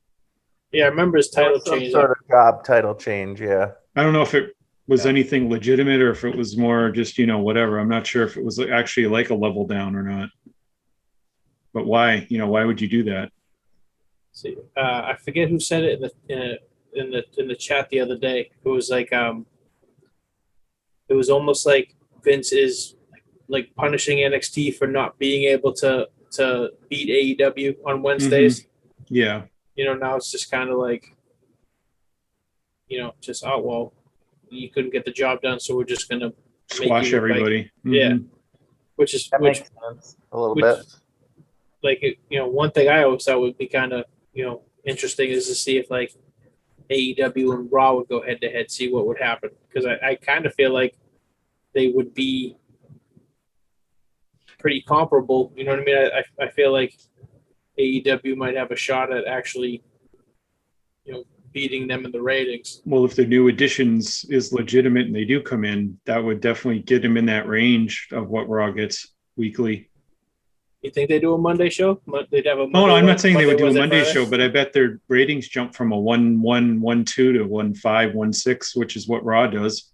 Yeah, I remember his title change. Some sort of job title change, yeah. I don't know if it was anything legitimate or if it was more just, whatever. I'm not sure if it was actually like a level down or not. But why? Why would you do that? See, I forget who said it in the chat the other day. It was like it was almost like Vince is like punishing NXT for not being able to beat AEW on Wednesdays. Mm-hmm. Yeah. Now it's just kind of like, just, oh, well, you couldn't get the job done, so we're just going to squash everybody. Mm-hmm. Yeah. Which makes sense a little bit. Like, one thing I always thought would be kind of, interesting is to see if like AEW and Raw would go head to head, see what would happen. Because I kind of feel like they would be pretty comparable. You know what I mean? I feel like AEW might have a shot at actually, beating them in the ratings. Well, if the new additions is legitimate and they do come in, that would definitely get them in that range of what Raw gets weekly. You think they do a Monday show? They'd have a Monday. No, I'm not saying they would do a Monday show, but I bet their ratings jump from a 1-1, 1-2 to 1-5, 1-6, which is what Raw does.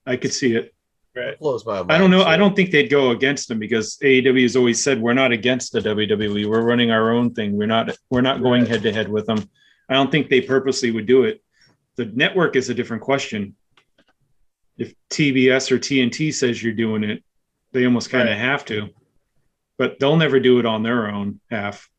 I could see it. Right. Blows my mind. I don't know. I don't think they'd go against them, because AEW has always said we're not against the WWE. We're running our own thing. We're not going head to head with them. I don't think they purposely would do it. The network is a different question. If TBS or TNT says you're doing it, they almost kind of have to, but they'll never do it on their own half.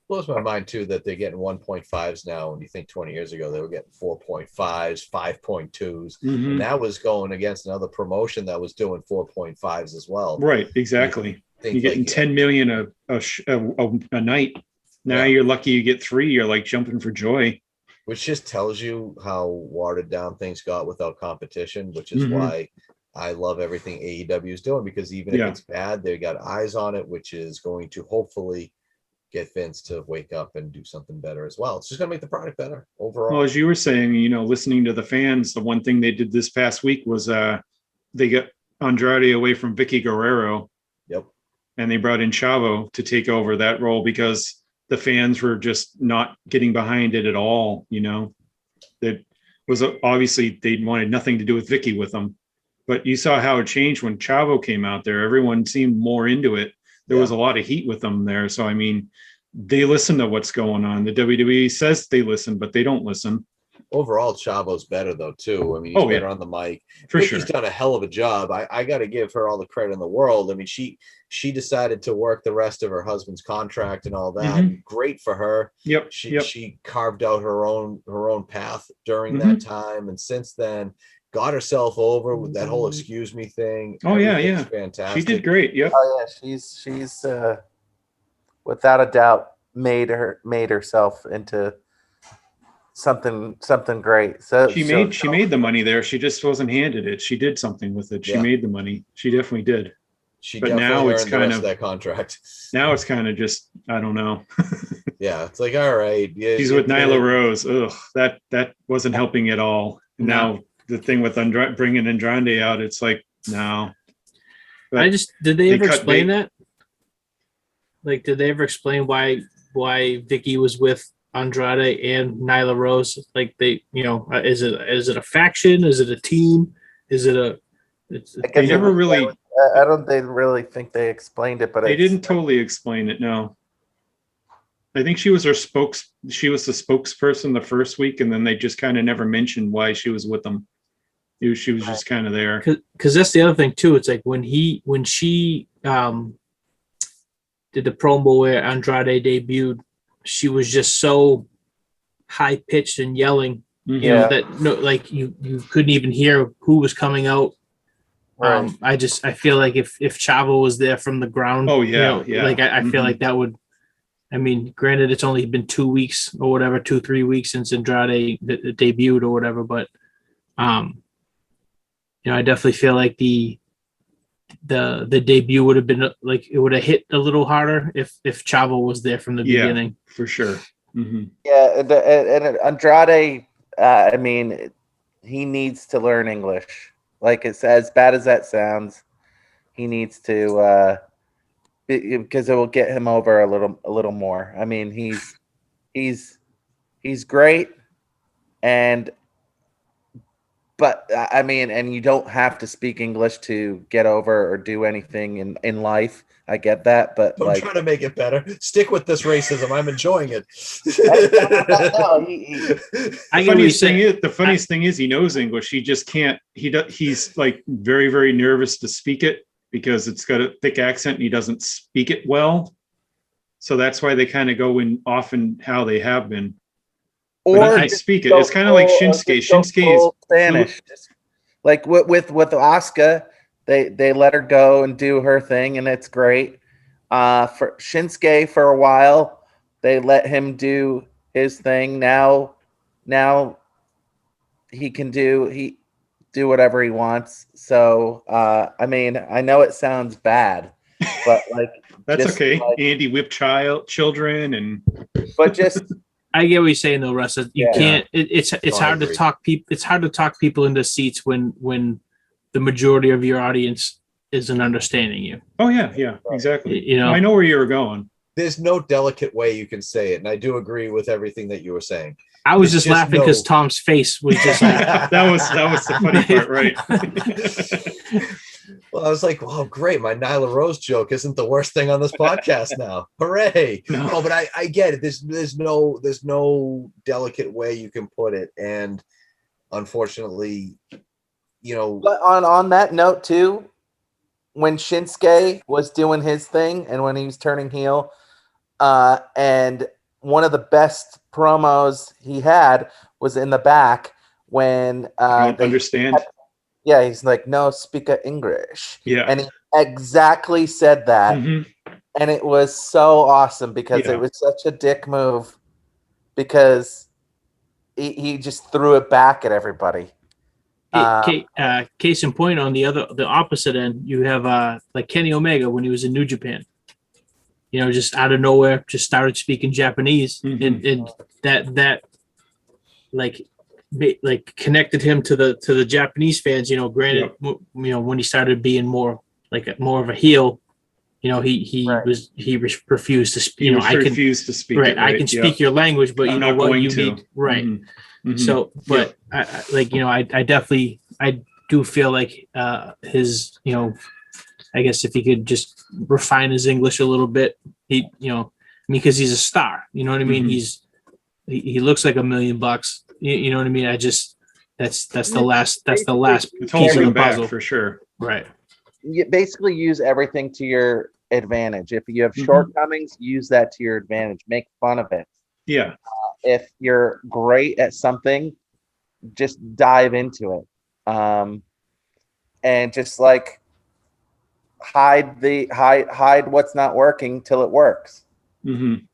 Blows my mind too that they're getting 1.5s now, and you think 20 years ago they were getting 4.5s, 5.2s, and that was going against another promotion that was doing 4.5s as well. Right, exactly. You're getting 10 million a night. Now you're lucky you get 3. You're like jumping for joy. Which just tells you how watered down things got without competition, which is why I love everything AEW is doing, because even if it's bad, they got eyes on it, which is going to hopefully get Vince to wake up and do something better as well. It's just going to make the product better overall. Well, as you were saying, listening to the fans, the one thing they did this past week was they got Andrade away from Vicky Guerrero. Yep. And they brought in Chavo to take over that role because the fans were just not getting behind it at all. That was obviously they wanted nothing to do with Vicky with them. But you saw how it changed when Chavo came out there. Everyone seemed more into it. There was a lot of heat with them there. So, I mean, they listen to what's going on. The WWE says they listen, but they don't listen. Overall, Chavo's better, though, too. I mean, he's better on the mic. She's done a hell of a job. I got to give her all the credit in the world. I mean, she decided to work the rest of her husband's contract and all that. Great for her. Yep. She carved out her own path during that time. And since then, got herself over with that whole excuse me thing. Oh, yeah. Fantastic. She did great. Yep. Oh, yeah. She's without a doubt made herself into something great. So she made the money there. She just wasn't handed it. She did something with it. She made the money. She definitely did. But now it's kind of that contract. Now it's kind of just, I don't know. Yeah, it's like, all right. Yeah, she's with Nyla Rose. Ugh, that wasn't helping at all. Now the thing with bringing Andrade out, it's like, no. But did they ever explain that? Like, did they ever explain why Vicky was with Andrade and Nyla Rose? Like, they, is it a faction? Is it a team? Is it a? They never really. I don't. They really think they explained it, but they didn't totally explain it. No. I think she was the spokesperson the first week, and then they just kind of never mentioned why she was with them. She was just kind of there. Because that's the other thing too. It's like when she did the promo where Andrade debuted, she was just so high pitched and yelling, that you couldn't even hear who was coming out. Right. I feel like if Chavo was there from the ground, like I feel like that would. I mean, granted, it's only been 2 weeks or whatever, 2-3 weeks since Andrade debuted or whatever, but I definitely feel like the debut would have been like it would have hit a little harder if Chavo was there from the beginning. For sure. Mm-hmm. Yeah, and Andrade, I mean, he needs to learn English. Like, it's as bad as that sounds, he needs to. Because it will get him over a little more. I mean, he's great, but I mean, and you don't have to speak English to get over or do anything in life. I get that, but I'm trying to make it better. Stick with this racism. I'm enjoying it. I get what you're saying. The funniest thing is he knows English. He just can't. He's like very, very nervous to speak it, because it's got a thick accent and he doesn't speak it well. So that's why they kind of go in often how they have been. Or I speak it. It's kind of like Shinsuke. Shinsuke is Spanish. Like with Asuka, they let her go and do her thing, and it's great. For Shinsuke, for a while, they let him do his thing. Now he can do whatever he wants. So I mean, I know it sounds bad, but like that's okay. Like, Andy whipped children, and but just I get what you're saying though, Russ. You can't. It's hard to talk people. It's hard to talk people into seats when the majority of your audience isn't understanding you. Oh yeah, exactly. I know where you were going. There's no delicate way you can say it, and I do agree with everything that you were saying. I was just laughing because Tom's face was just like that was the funny part, right? Well, I was like, "Wow, great! My Nyla Rose joke isn't the worst thing on this podcast now. Hooray!" No, but I get it. There's no delicate way you can put it, and unfortunately, But on that note too, when Shinsuke was doing his thing and when he was turning heel, and one of the best promos he had was in the back when I don't understand. He's like, no, speak English. Yeah. And he exactly said that. Mm-hmm. And it was so awesome because it was such a dick move because he just threw it back at everybody. Case in point, on the opposite end, you have like Kenny Omega when he was in New Japan. Just out of nowhere, just started speaking Japanese, and that like connected him to the Japanese fans. Granted, when he started being more of a heel, he refused to speak. Refused to speak. Right, I can speak your language, but I'm you know not what? going You to. need right. So, but I definitely do feel like his I guess if he could just refine his English a little bit, because he's a star. You know what I mean? He looks like $1 million. You know what I mean? That's the last piece of the puzzle for sure. Right. You basically use everything to your advantage. If you have shortcomings, use that to your advantage. Make fun of it. Yeah. If you're great at something, just dive into it. And just like hide what's not working till it works. And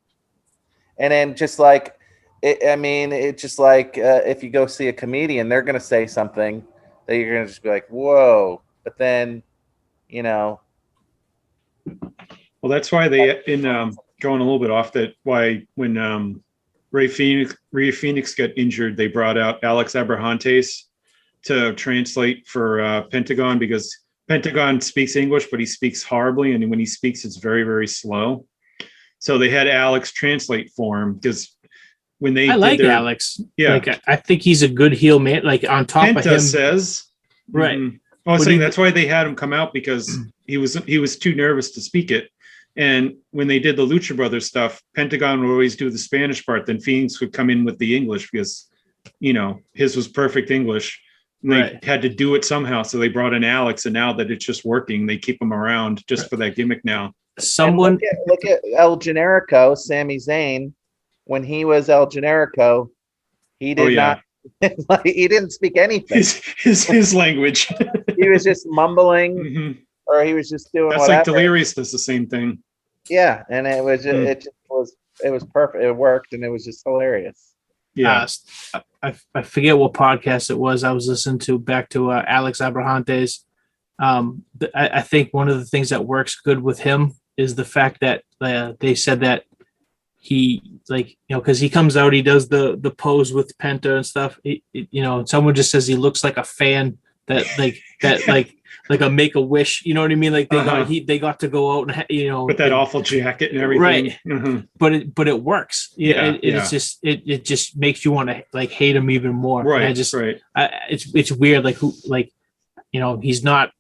then just like it's just like if you go see a comedian, they're gonna say something that you're gonna just be like, whoa, but then well, that's why they going a little bit off that, why when Ray Phoenix got injured, they brought out Alex Abrahantes to translate for Pentagon, because Pentagon speaks English, but he speaks horribly, and when he speaks, it's very, very slow. So they had Alex translate for him, because when they Alex. Like, I think he's a good heel man. Like, on top Penta of him, says right. I was saying that's why they had him come out, because he was too nervous to speak it. And when they did the Lucha Brothers stuff, Pentagon would always do the Spanish part, then Phoenix would come in with the English, because his was perfect English. And they had to do it somehow, so they brought in Alex, and now that it's just working, they keep him around just for that gimmick now. Look at El Generico, Sami Zayn. When he was El Generico, he did not. He didn't speak anything. His language. He was just mumbling, or he was just doing. That's whatever. Like Delirious does the same thing. Yeah, and it was it was perfect. It worked, and it was just hilarious. Yeah, I forget what podcast it was I was listening to. Back to Alex Abrahantes. I think one of the things that works good with him is the fact that they said that he, because he comes out, he does the pose with Penta and stuff. Someone just says he looks like a fan that like a Make-A-Wish. You know what I mean? Like they got to go out and with that awful jacket and everything. Right. But it works. It's just it just makes you want to hate him even more. Right. It's weird. He's not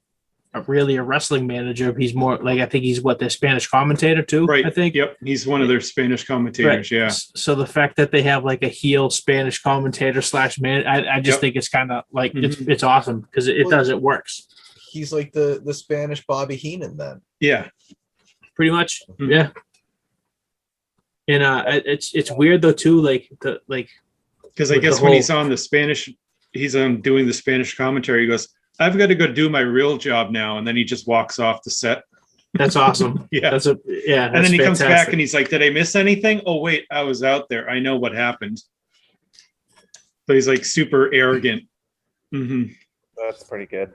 really a wrestling manager. He's more I think he's their Spanish commentator too. Right. I think. Yep. He's one of their Spanish commentators. Right. Yeah. So the fact that they have a heel Spanish commentator / man, I just think it's kind of it's awesome because it works. He's like the Spanish Bobby Heenan then. Yeah. Pretty much. Yeah. And it's weird though too, because I guess when he's on the Spanish, he's doing the Spanish commentary. He goes, "I've got to go do my real job now," and then he just walks off the set. That's awesome. Yeah. And then he comes back and he's like, "Did I miss anything? Oh wait, I was out there. I know what happened." So he's super arrogant. That's pretty good.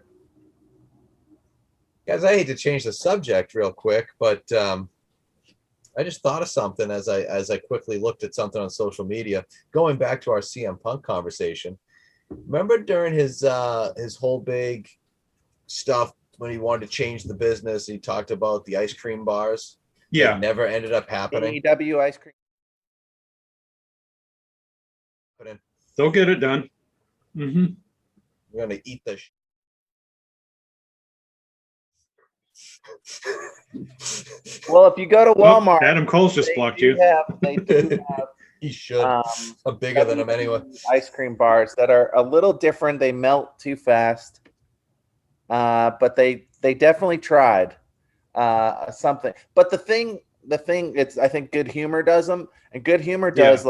Guys, I hate to change the subject real quick, but I just thought of something as I quickly looked at something on social media. Going back to our CM Punk conversation, remember during his whole big stuff when he wanted to change the business, he talked about the ice cream bars. Yeah, it never ended up happening. AEW ice cream. They'll get it done. We're gonna eat this. Well, if you go to Walmart, Adam Cole's just blocked you. They do have. He should. I'm bigger than him anyway. Ice cream bars that are a little different. They melt too fast, but they definitely tried something. But the thing, it's I think Good Humor does them, and Good Humor does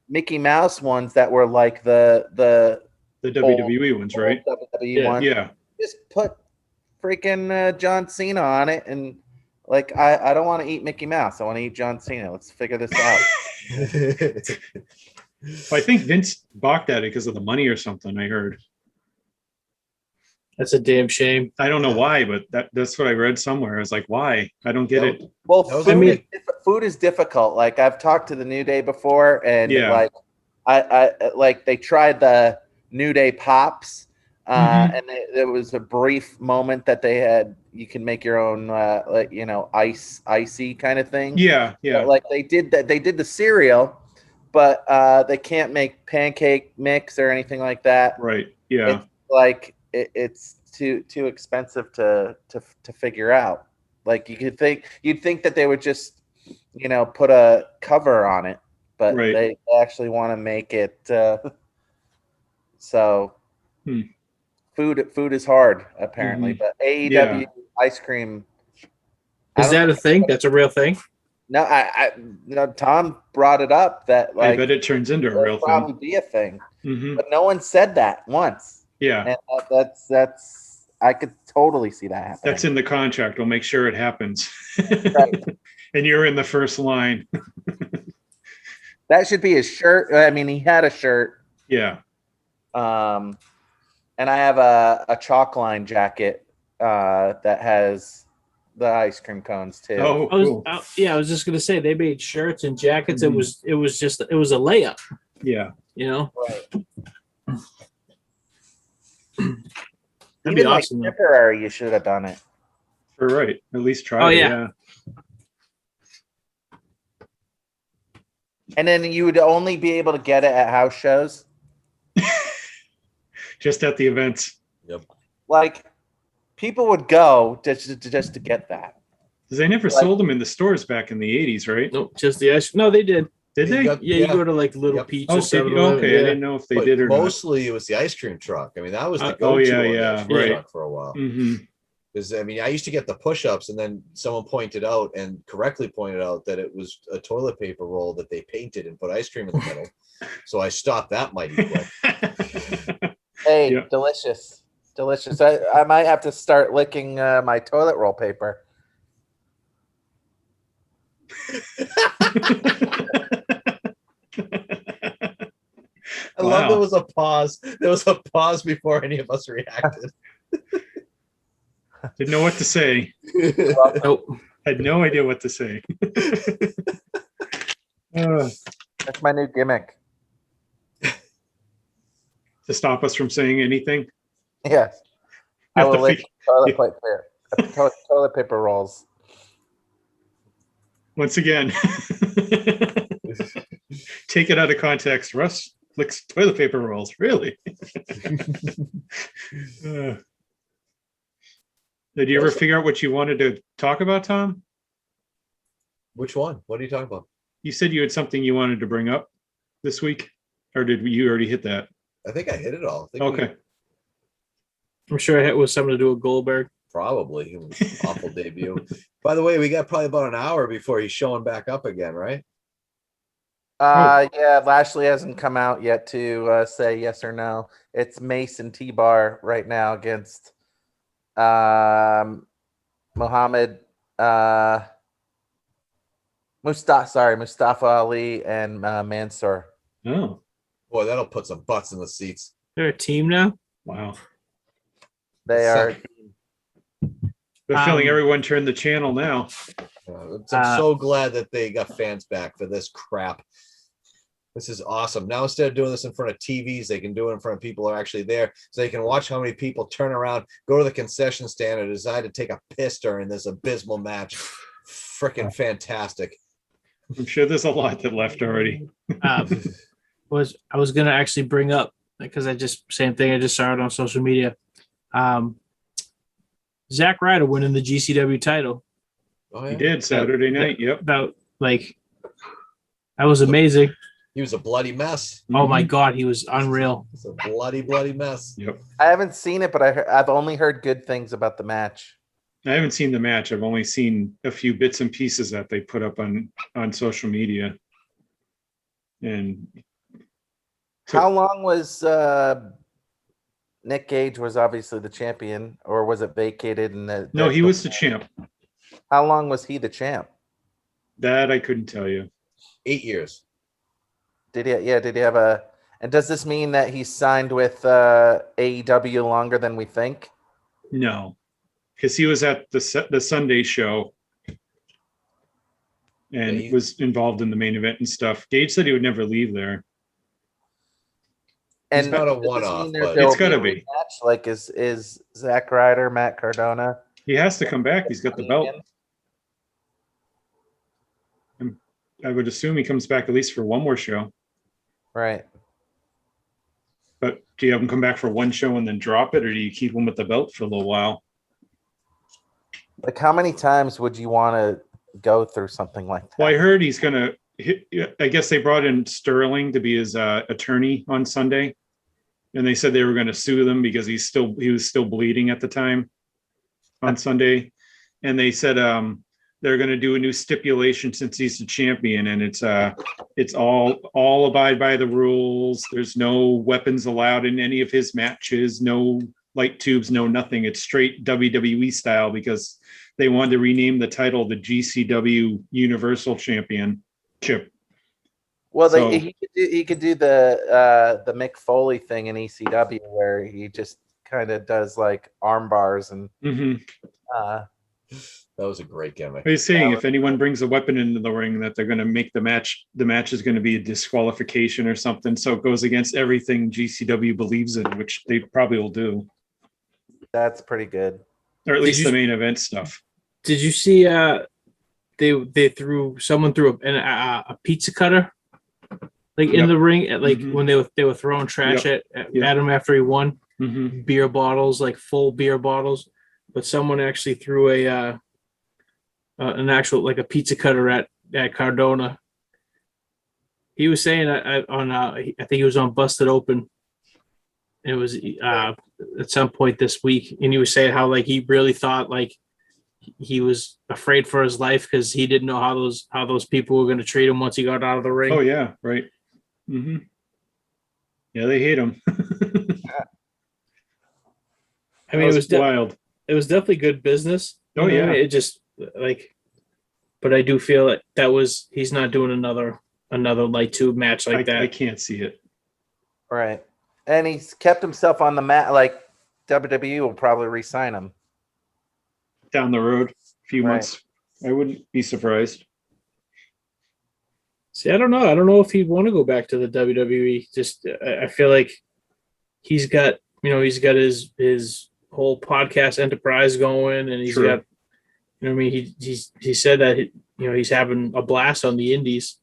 Mickey Mouse ones that were the WWE ones, right? WWE ones. Yeah. Just put freaking John Cena on it and Like, I don't want to eat Mickey Mouse. I want to eat John Cena. Let's figure this out. I think Vince balked at it because of the money or something. I heard. That's a damn shame. I don't know why, but that's what I read somewhere. I was like, why? I don't get it. Well, food is difficult. Like, I've talked to the New Day before, and like I like they tried the New Day pops, and there was a brief moment that they had. You can make your own, like, you know, icy kind of thing. Yeah. But, like, they did that. They did the cereal, but they can't make pancake mix or anything like that. Right. Yeah. It's like it's too expensive to figure out. Like, you'd think that they would just, you know, put a cover on it, but they actually want to make it. So food is hard apparently, but AEW ice cream. Is that a thing? That's a real thing? No, Tom brought it up that, like, I bet it turns into a real thing. Probably be a thing, but no one said that once. Yeah, and that's I could totally see that happening. That's in the contract. We'll make sure it happens. Right. And you're in the first line. That should be his shirt. I mean, he had a shirt. Yeah. And I have a chalk line jacket that has the ice cream cones too. Oh, cool. I was just gonna say they made shirts and jackets. It was a layup. Yeah. You know. Right. That'd be awesome. Like Tipperary, you should have done it. Sure, right. At least try it. Yeah. And then you would only be able to get it at house shows. Just at the events. Yep. Like, people would go just to get that. Because they never sold them in the stores back in the 80s, right? Nope, just the ice. No, they did. Did they? You go to like Little Peach or something. Okay, I didn't know if they did or mostly it was the ice cream truck. I mean, that was the go-to truck for a while. Because I mean, I used to get the push-ups, and then someone pointed out, and correctly pointed out, that it was a toilet paper roll that they painted and put ice cream in the middle. So I stopped that mighty quick. Hey, delicious. I might have to start licking my toilet roll paper. I love there was a pause. There was a pause before any of us reacted. Didn't know what to say. Nope. Had no idea what to say. That's my new gimmick. To stop us from saying anything? Yes. I will lick toilet paper rolls. Once again. Take it out of context. Russ licks toilet paper rolls. Really? Did you ever figure out what you wanted to talk about, Tom? Which one? What are you talking about? You said you had something you wanted to bring up this week, or did you already hit that? I think I hit it all. Okay. I'm sure it was something to do with Goldberg. Probably. It was an awful debut. By the way, we got probably about an hour before he's showing back up again, right? Yeah, Lashley hasn't come out yet to say yes or no. It's Mason T-Bar right now against Mustafa Ali and Mansoor. Oh. Boy, that'll put some butts in the seats. They're a team now? Wow. They are. They're feeling everyone turn the channel now. I'm so glad that they got fans back for this crap. This is awesome. Now, instead of doing this in front of TVs, they can do it in front of people who are actually there. So they can watch how many people turn around, go to the concession stand, and decide to take a piss during this abysmal match. Freaking fantastic. I'm sure there's a lot that left already. I was going to actually bring up, because I just saw it on social media. Zack Ryder winning the GCW title. Oh, yeah. He did Saturday night. Yep. That was amazing. He was a bloody mess. Oh my God, he was unreal. It's a bloody mess. Yep. I haven't seen it, but I've only heard good things about the match. I haven't seen the match. I've only seen a few bits and pieces that they put up on social media. And how long was Nick Gage was obviously the champion, or was it vacated? No, he was the champ. How long was he the champ? That I couldn't tell you. 8 years. Did he? Yeah. Did he have a? And does this mean that he's signed with AEW longer than we think? No, because he was at the Sunday show and was involved in the main event and stuff. Gage said he would never leave there. He's not a one-off, but it's got to be. Match? Like, is Zack Ryder, Matt Cardona? He has to come back. He's got the belt. I would assume he comes back at least for one more show. Right. But do you have him come back for one show and then drop it, or do you keep him with the belt for a little while? Like, how many times would you want to go through something like that? Well, I heard he's going to, I guess they brought in Sterling to be his attorney on Sunday. And they said they were going to sue them because he was still bleeding at the time on Sunday. And they said they're going to do a new stipulation since he's the champion, and it's all abide by the rules. There's no weapons allowed in any of his matches, no light tubes, no nothing. It's straight WWE style because they wanted to rename the title the GCW Universal Championship. Well, he could do the Mick Foley thing in ECW where he just kind of does like arm bars and. That was a great gimmick. He's saying if anyone brings a weapon into the ring, that they're going to make the match is going to be a disqualification or something. So it goes against everything GCW believes in, which they probably will do. That's pretty good. Or at least the main event stuff. Did you see someone threw a pizza cutter in the ring when they were throwing trash at him after he won? Beer bottles, like full beer bottles, but someone actually threw an actual a pizza cutter at Cardona. He was saying I think he was on Busted Open. It was at some point this week, and he was saying how he really thought he was afraid for his life because he didn't know how those people were going to treat him once he got out of the ring. Oh yeah, right. Yeah, they hate him. I mean, it was wild. It was definitely good business. Oh yeah. It just but I do feel he's not doing another light tube match that. I can't see it. Right. And he's kept himself on the mat. WWE will probably re-sign him down the road, a few months. I wouldn't be surprised. See, I don't know. I don't know if he'd want to go back to the WWE. Just I feel like he's got his whole podcast enterprise going, and he's got, he said that he's having a blast on the indies.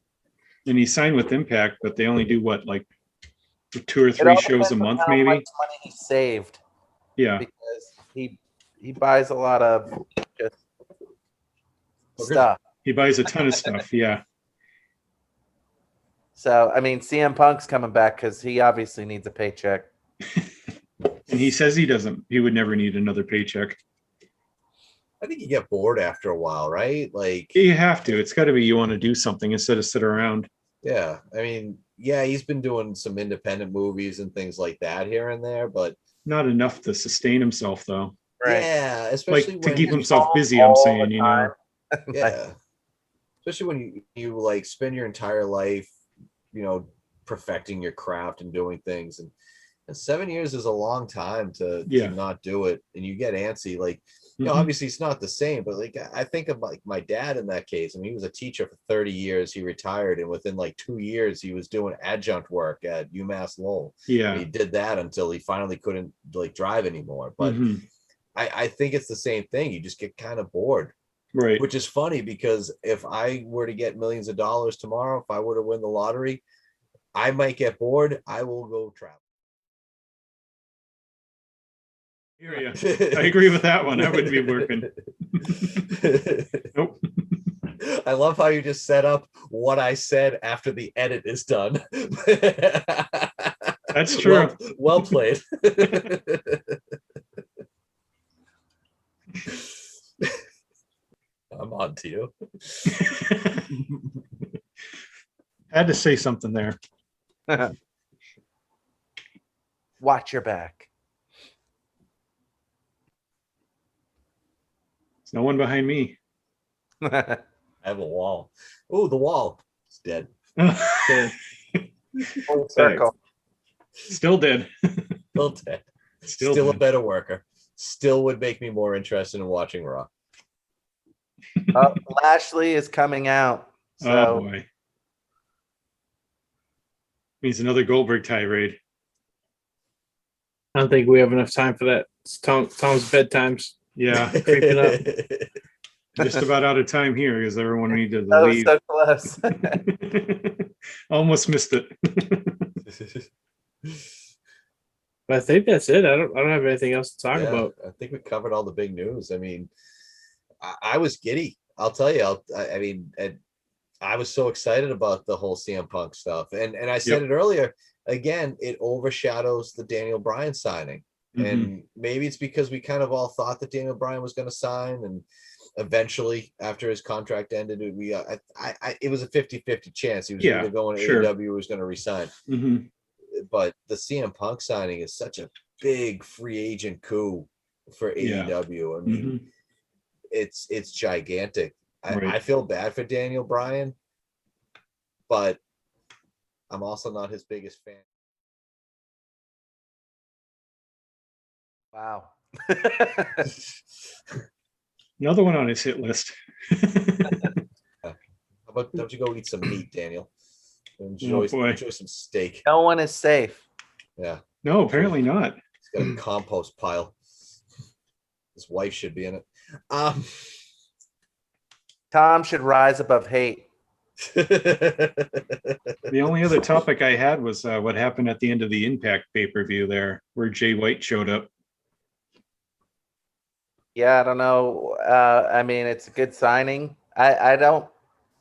And he signed with Impact, but they only do 2 or 3 shows a month, maybe. How much money he saved. Yeah, because he buys a lot of just stuff. He buys a ton of stuff. Yeah. So I mean, CM Punk's coming back because he obviously needs a paycheck. And he says he doesn't. He would never need another paycheck. I think you get bored after a while, right? You have to. It's got to be you want to do something instead of sit around. Yeah, I mean, he's been doing some independent movies and things like that here and there, but not enough to sustain himself, though. Right. Yeah, especially to keep himself busy. I'm saying, yeah, especially when you spend your entire life, perfecting your craft and doing things, and 7 years is a long time to not do it, and you get antsy. Obviously it's not the same, but I think of my dad in that case. I mean, he was a teacher for 30 years. He retired, and within 2 years, he was doing adjunct work at UMass Lowell. Yeah, and he did that until he finally couldn't drive anymore. But I think it's the same thing. You just get kind of bored. Right. Which is funny because if I were to get millions of dollars tomorrow, if I were to win the lottery, I might get bored. I will go travel. I agree with that one. I wouldn't be working. Nope. I love how you just set up what I said after the edit is done. That's true. Well played. I'm on to you. Had to say something there. Watch your back. There's no one behind me. I have a wall. Oh, the wall. It's dead. Full circle. Still dead. Still dead. Still a better worker. Still would make me more interested in watching Raw. Lashley is coming out. So. Oh boy. Means another Goldberg tirade. I don't think we have enough time for that. It's Tom's bedtimes. Yeah. Creeping up. Just about out of time here because everyone needed to That leave. was so close. Almost missed it. But I think that's it. I don't have anything else to talk about. I think we covered all the big news. I mean, I was giddy. I'll tell you. I was so excited about the whole CM Punk stuff, and I said it earlier. Again, it overshadows the Daniel Bryan signing, and maybe it's because we kind of all thought that Daniel Bryan was going to sign, and eventually, after his contract ended, it was a 50-50 chance he was either going to AEW or was going to resign. But the CM Punk signing is such a big free agent coup for AEW. I mean, it's gigantic. I feel bad for Daniel Bryan, but I'm also not his biggest fan. Wow. Another one on his hit list. How about don't you go eat some meat, Daniel? Enjoy some steak. No one is safe. Yeah. No, apparently not. He's got a compost pile. His wife should be in it. Tom should rise above hate. The only other topic I had was what happened at the end of the Impact pay-per-view there, where Jay White showed up. Yeah, I don't know. I mean, it's a good signing. I don't.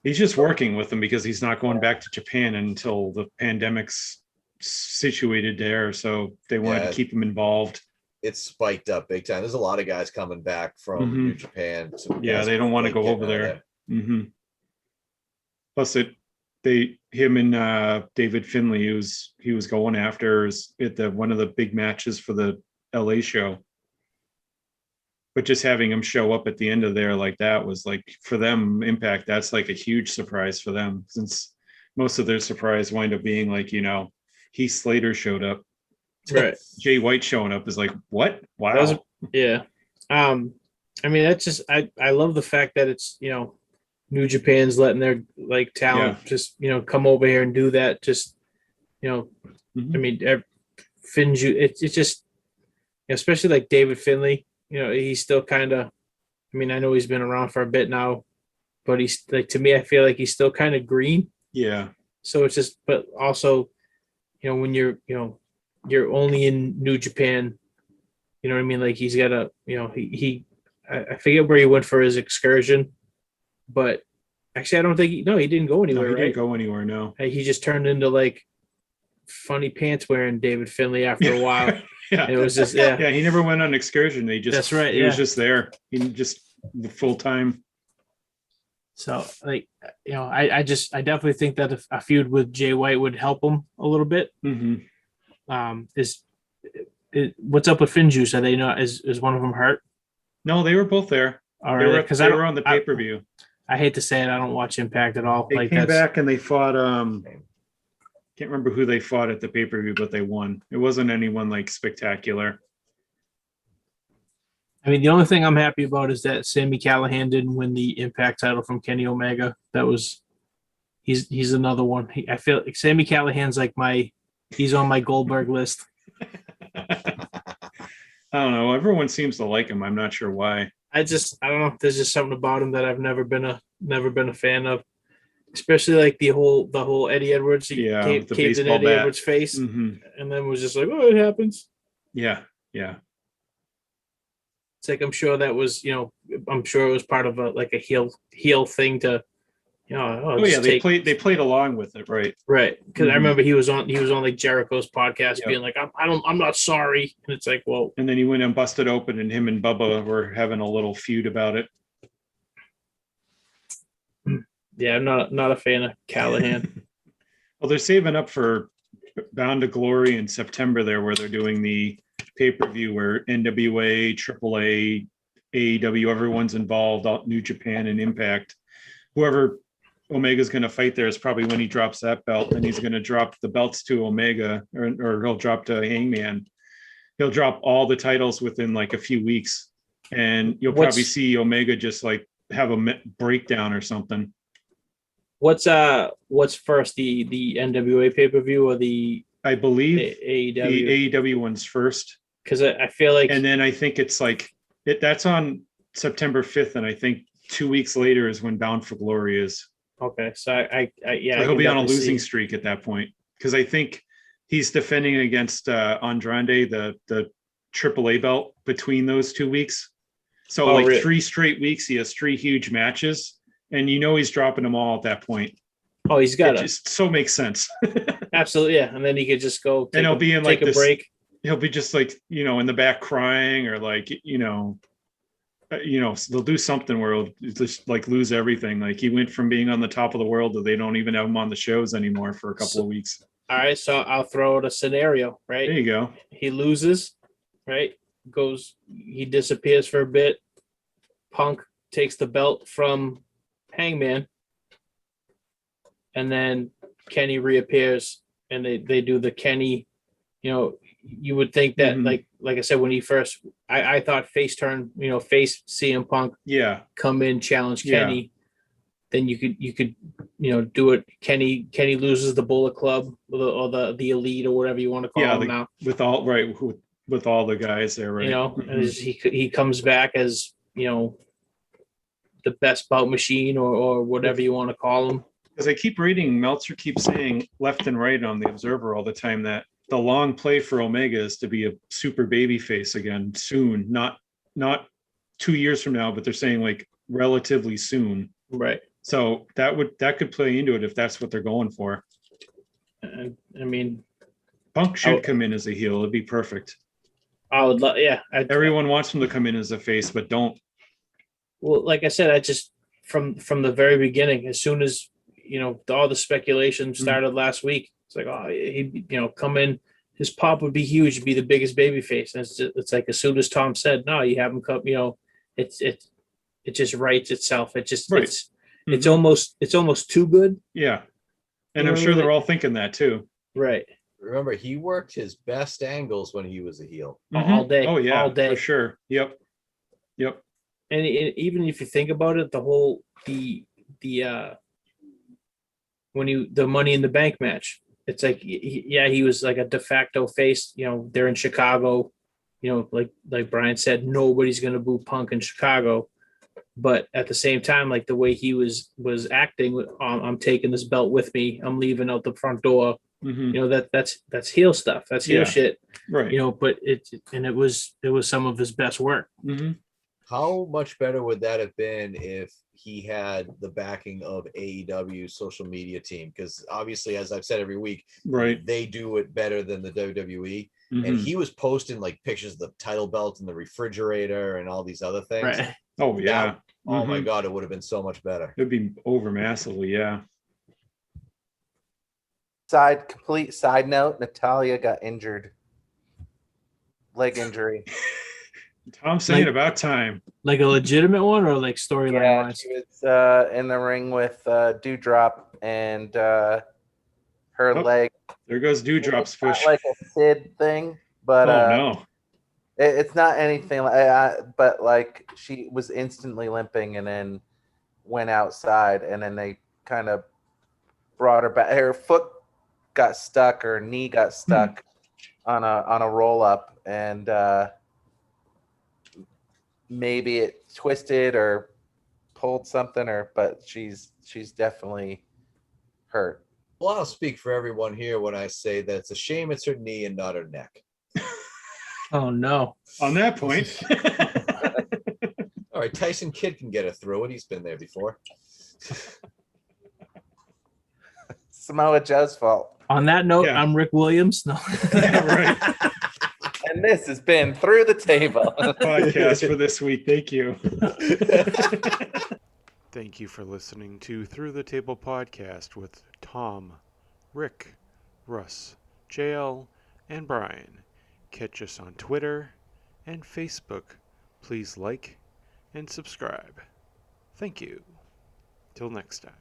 He's just working with them because he's not going back to Japan until the pandemic's situated there. So they wanted to keep him involved. It's spiked up big time. There's a lot of guys coming back from New Japan. They don't want to go over there. Plus, him and David Finlay, he was going after, is at one of the big matches for the LA show. But just having him show up at the end of there like that was like, for them, Impact, that's like a huge surprise for them, since most of their surprise wind up being like, Heath Slater showed up. Right. Jay White showing up is like, what? Wow. I mean, that's just, I love the fact that it's, New Japan's letting their like talent just, come over here and do that. Just, I mean, Finju, it's just, especially like David Finlay, he's still kind of, I mean, I know he's been around for a bit now, but he's like, to me, I feel like he's still kind of green. Yeah. So it's just, but also, when you're only in New Japan, you know what I mean? Like he's got a, I forget where he went for his excursion, but actually I don't think he didn't go anywhere. No, he didn't go anywhere. No, he just turned into like funny pants wearing David Finlay after a while. Yeah, it was just he never went on excursion. That's right. He was just there. He just full time. So like, I definitely think that a feud with Jay White would help him a little bit. What's up with Finjuice? Are they not? Is one of them hurt? No, they were both there. All right, because they were on the pay-per-view. I hate to say it, I don't watch Impact at all. They came back and they fought. Can't remember who they fought at the pay-per-view, but they won. It wasn't anyone like spectacular. I mean, the only thing I'm happy about is that Sami Callihan didn't win the Impact title from Kenny Omega. He's another one. I feel like Sami Callihan's like he's on my Goldberg list. I don't know. Everyone seems to like him. I'm not sure why. I don't know. There's just something about him that I've never been a fan of. Especially like the whole Eddie Edwards. He caved in Eddie Edwards' face, and then was just like, oh, it happens. Yeah. It's like I'm sure that was, I'm sure it was part of a heel thing to, they played along with it, right? Right, because I remember he was on like Jericho's podcast, being like, I'm not sorry, and it's like, well, and then he went and busted open, and him and Bubba were having a little feud about it. Yeah, I'm not a fan of Callahan. Well, they're saving up for Bound to Glory in September there, where they're doing the pay-per-view where NWA, AAA, AEW, everyone's involved, New Japan and Impact. Whoever Omega's going to fight there is probably when he drops that belt, and he's going to drop the belts to Omega, or he'll drop to Hangman. He'll drop all the titles within like a few weeks, and you'll probably see Omega just like have a breakdown or something. What's first, the NWA pay-per-view or the I believe AEW? The AEW one's first, because I feel like, and then I think it's like that's on September 5th, and I think 2 weeks later is when Bound for Glory is. Okay, so I So he'll be on a losing streak at that point, because I think he's defending against Andrade the AAA belt between those 2 weeks. So really? 3 straight weeks he has 3 huge matches, and he's dropping them all at that point. Oh, he's got it. Just so makes sense. Absolutely, yeah. And then he could just go and he'll be in like a break. He'll be just like in the back crying, or like they'll do something where he'll just like lose everything. Like he went from being on the top of the world to they don't even have him on the shows anymore for a couple of weeks. All right, so I'll throw out a scenario. Right, there you go. He loses. Right, he disappears for a bit. Punk takes the belt from Hangman, and then Kenny reappears, and they do the Kenny. You would think that like I said, when he first, I thought face turn, face CM Punk, come in, challenge Kenny. Then you could do it. Kenny loses the Bullet Club or the Elite or whatever you want to call them now. With all the guys there, right? And he comes back as the best bout machine or whatever you want to call him. Because I keep reading, Meltzer keeps saying left and right on the Observer all the time that the long play for Omega is to be a super baby face again soon, not 2 years from now, but they're saying like relatively soon. Right. So that could play into it if that's what they're going for. I mean, Punk should come in as a heel. It'd be perfect. I would love, yeah. Everyone wants him to come in as a face, but don't. Well, like I said, I just from the very beginning, as soon as all the speculation started last week, it's like, oh, he'd come in, his pop would be huge, he'd be the biggest baby face. And it's like, as soon as Tom said, no, you have him come, it just writes itself. It just it's almost too good. Yeah. And I'm sure they're all thinking that too. Right. Remember, he worked his best angles when he was a heel. All day. Oh yeah, all day. For sure. Yep. And even if you think about it, the whole the Money in the Bank match, it's like, he was like a de facto face. They're in Chicago. Like Bryan said, nobody's gonna boo Punk in Chicago. But at the same time, like the way he was acting, I'm taking this belt with me. I'm leaving out the front door. That's heel stuff. That's heel shit. Right. But it was some of his best work. How much better would that have been if he had the backing of AEW social media team? Because obviously, as I've said every week, they do it better than the WWE. And he was posting like pictures of the title belt in the refrigerator and all these other things. Right. Oh yeah. Oh my God, it would have been so much better. It'd be over massively, yeah. Complete side note, Natalia got injured. Leg injury. Tom's saying about time. Like a legitimate one or like storyline wise? She was in the ring with Dewdrop and her leg. There goes Dewdrop's push. Like a Sid thing, but no. It's not anything like but like she was instantly limping and then went outside, and then they kind of brought her back. Her foot got stuck, her knee got stuck on a roll up, and maybe it twisted or pulled something, but she's definitely hurt. Well, I'll speak for everyone here when I say that it's a shame it's her knee and not her neck. Oh no! On that point, all right, Tyson Kidd can get her through it. He's been there before. Samoa Joe's fault. On that note, I'm Rick Williams. No, right. And this has been Through the Table podcast for this week. Thank you. Thank you for listening to Through the Table podcast with Tom, Rick, Russ, JL, and Bryan. Catch us on Twitter and Facebook. Please like, and subscribe. Thank you. Till next time.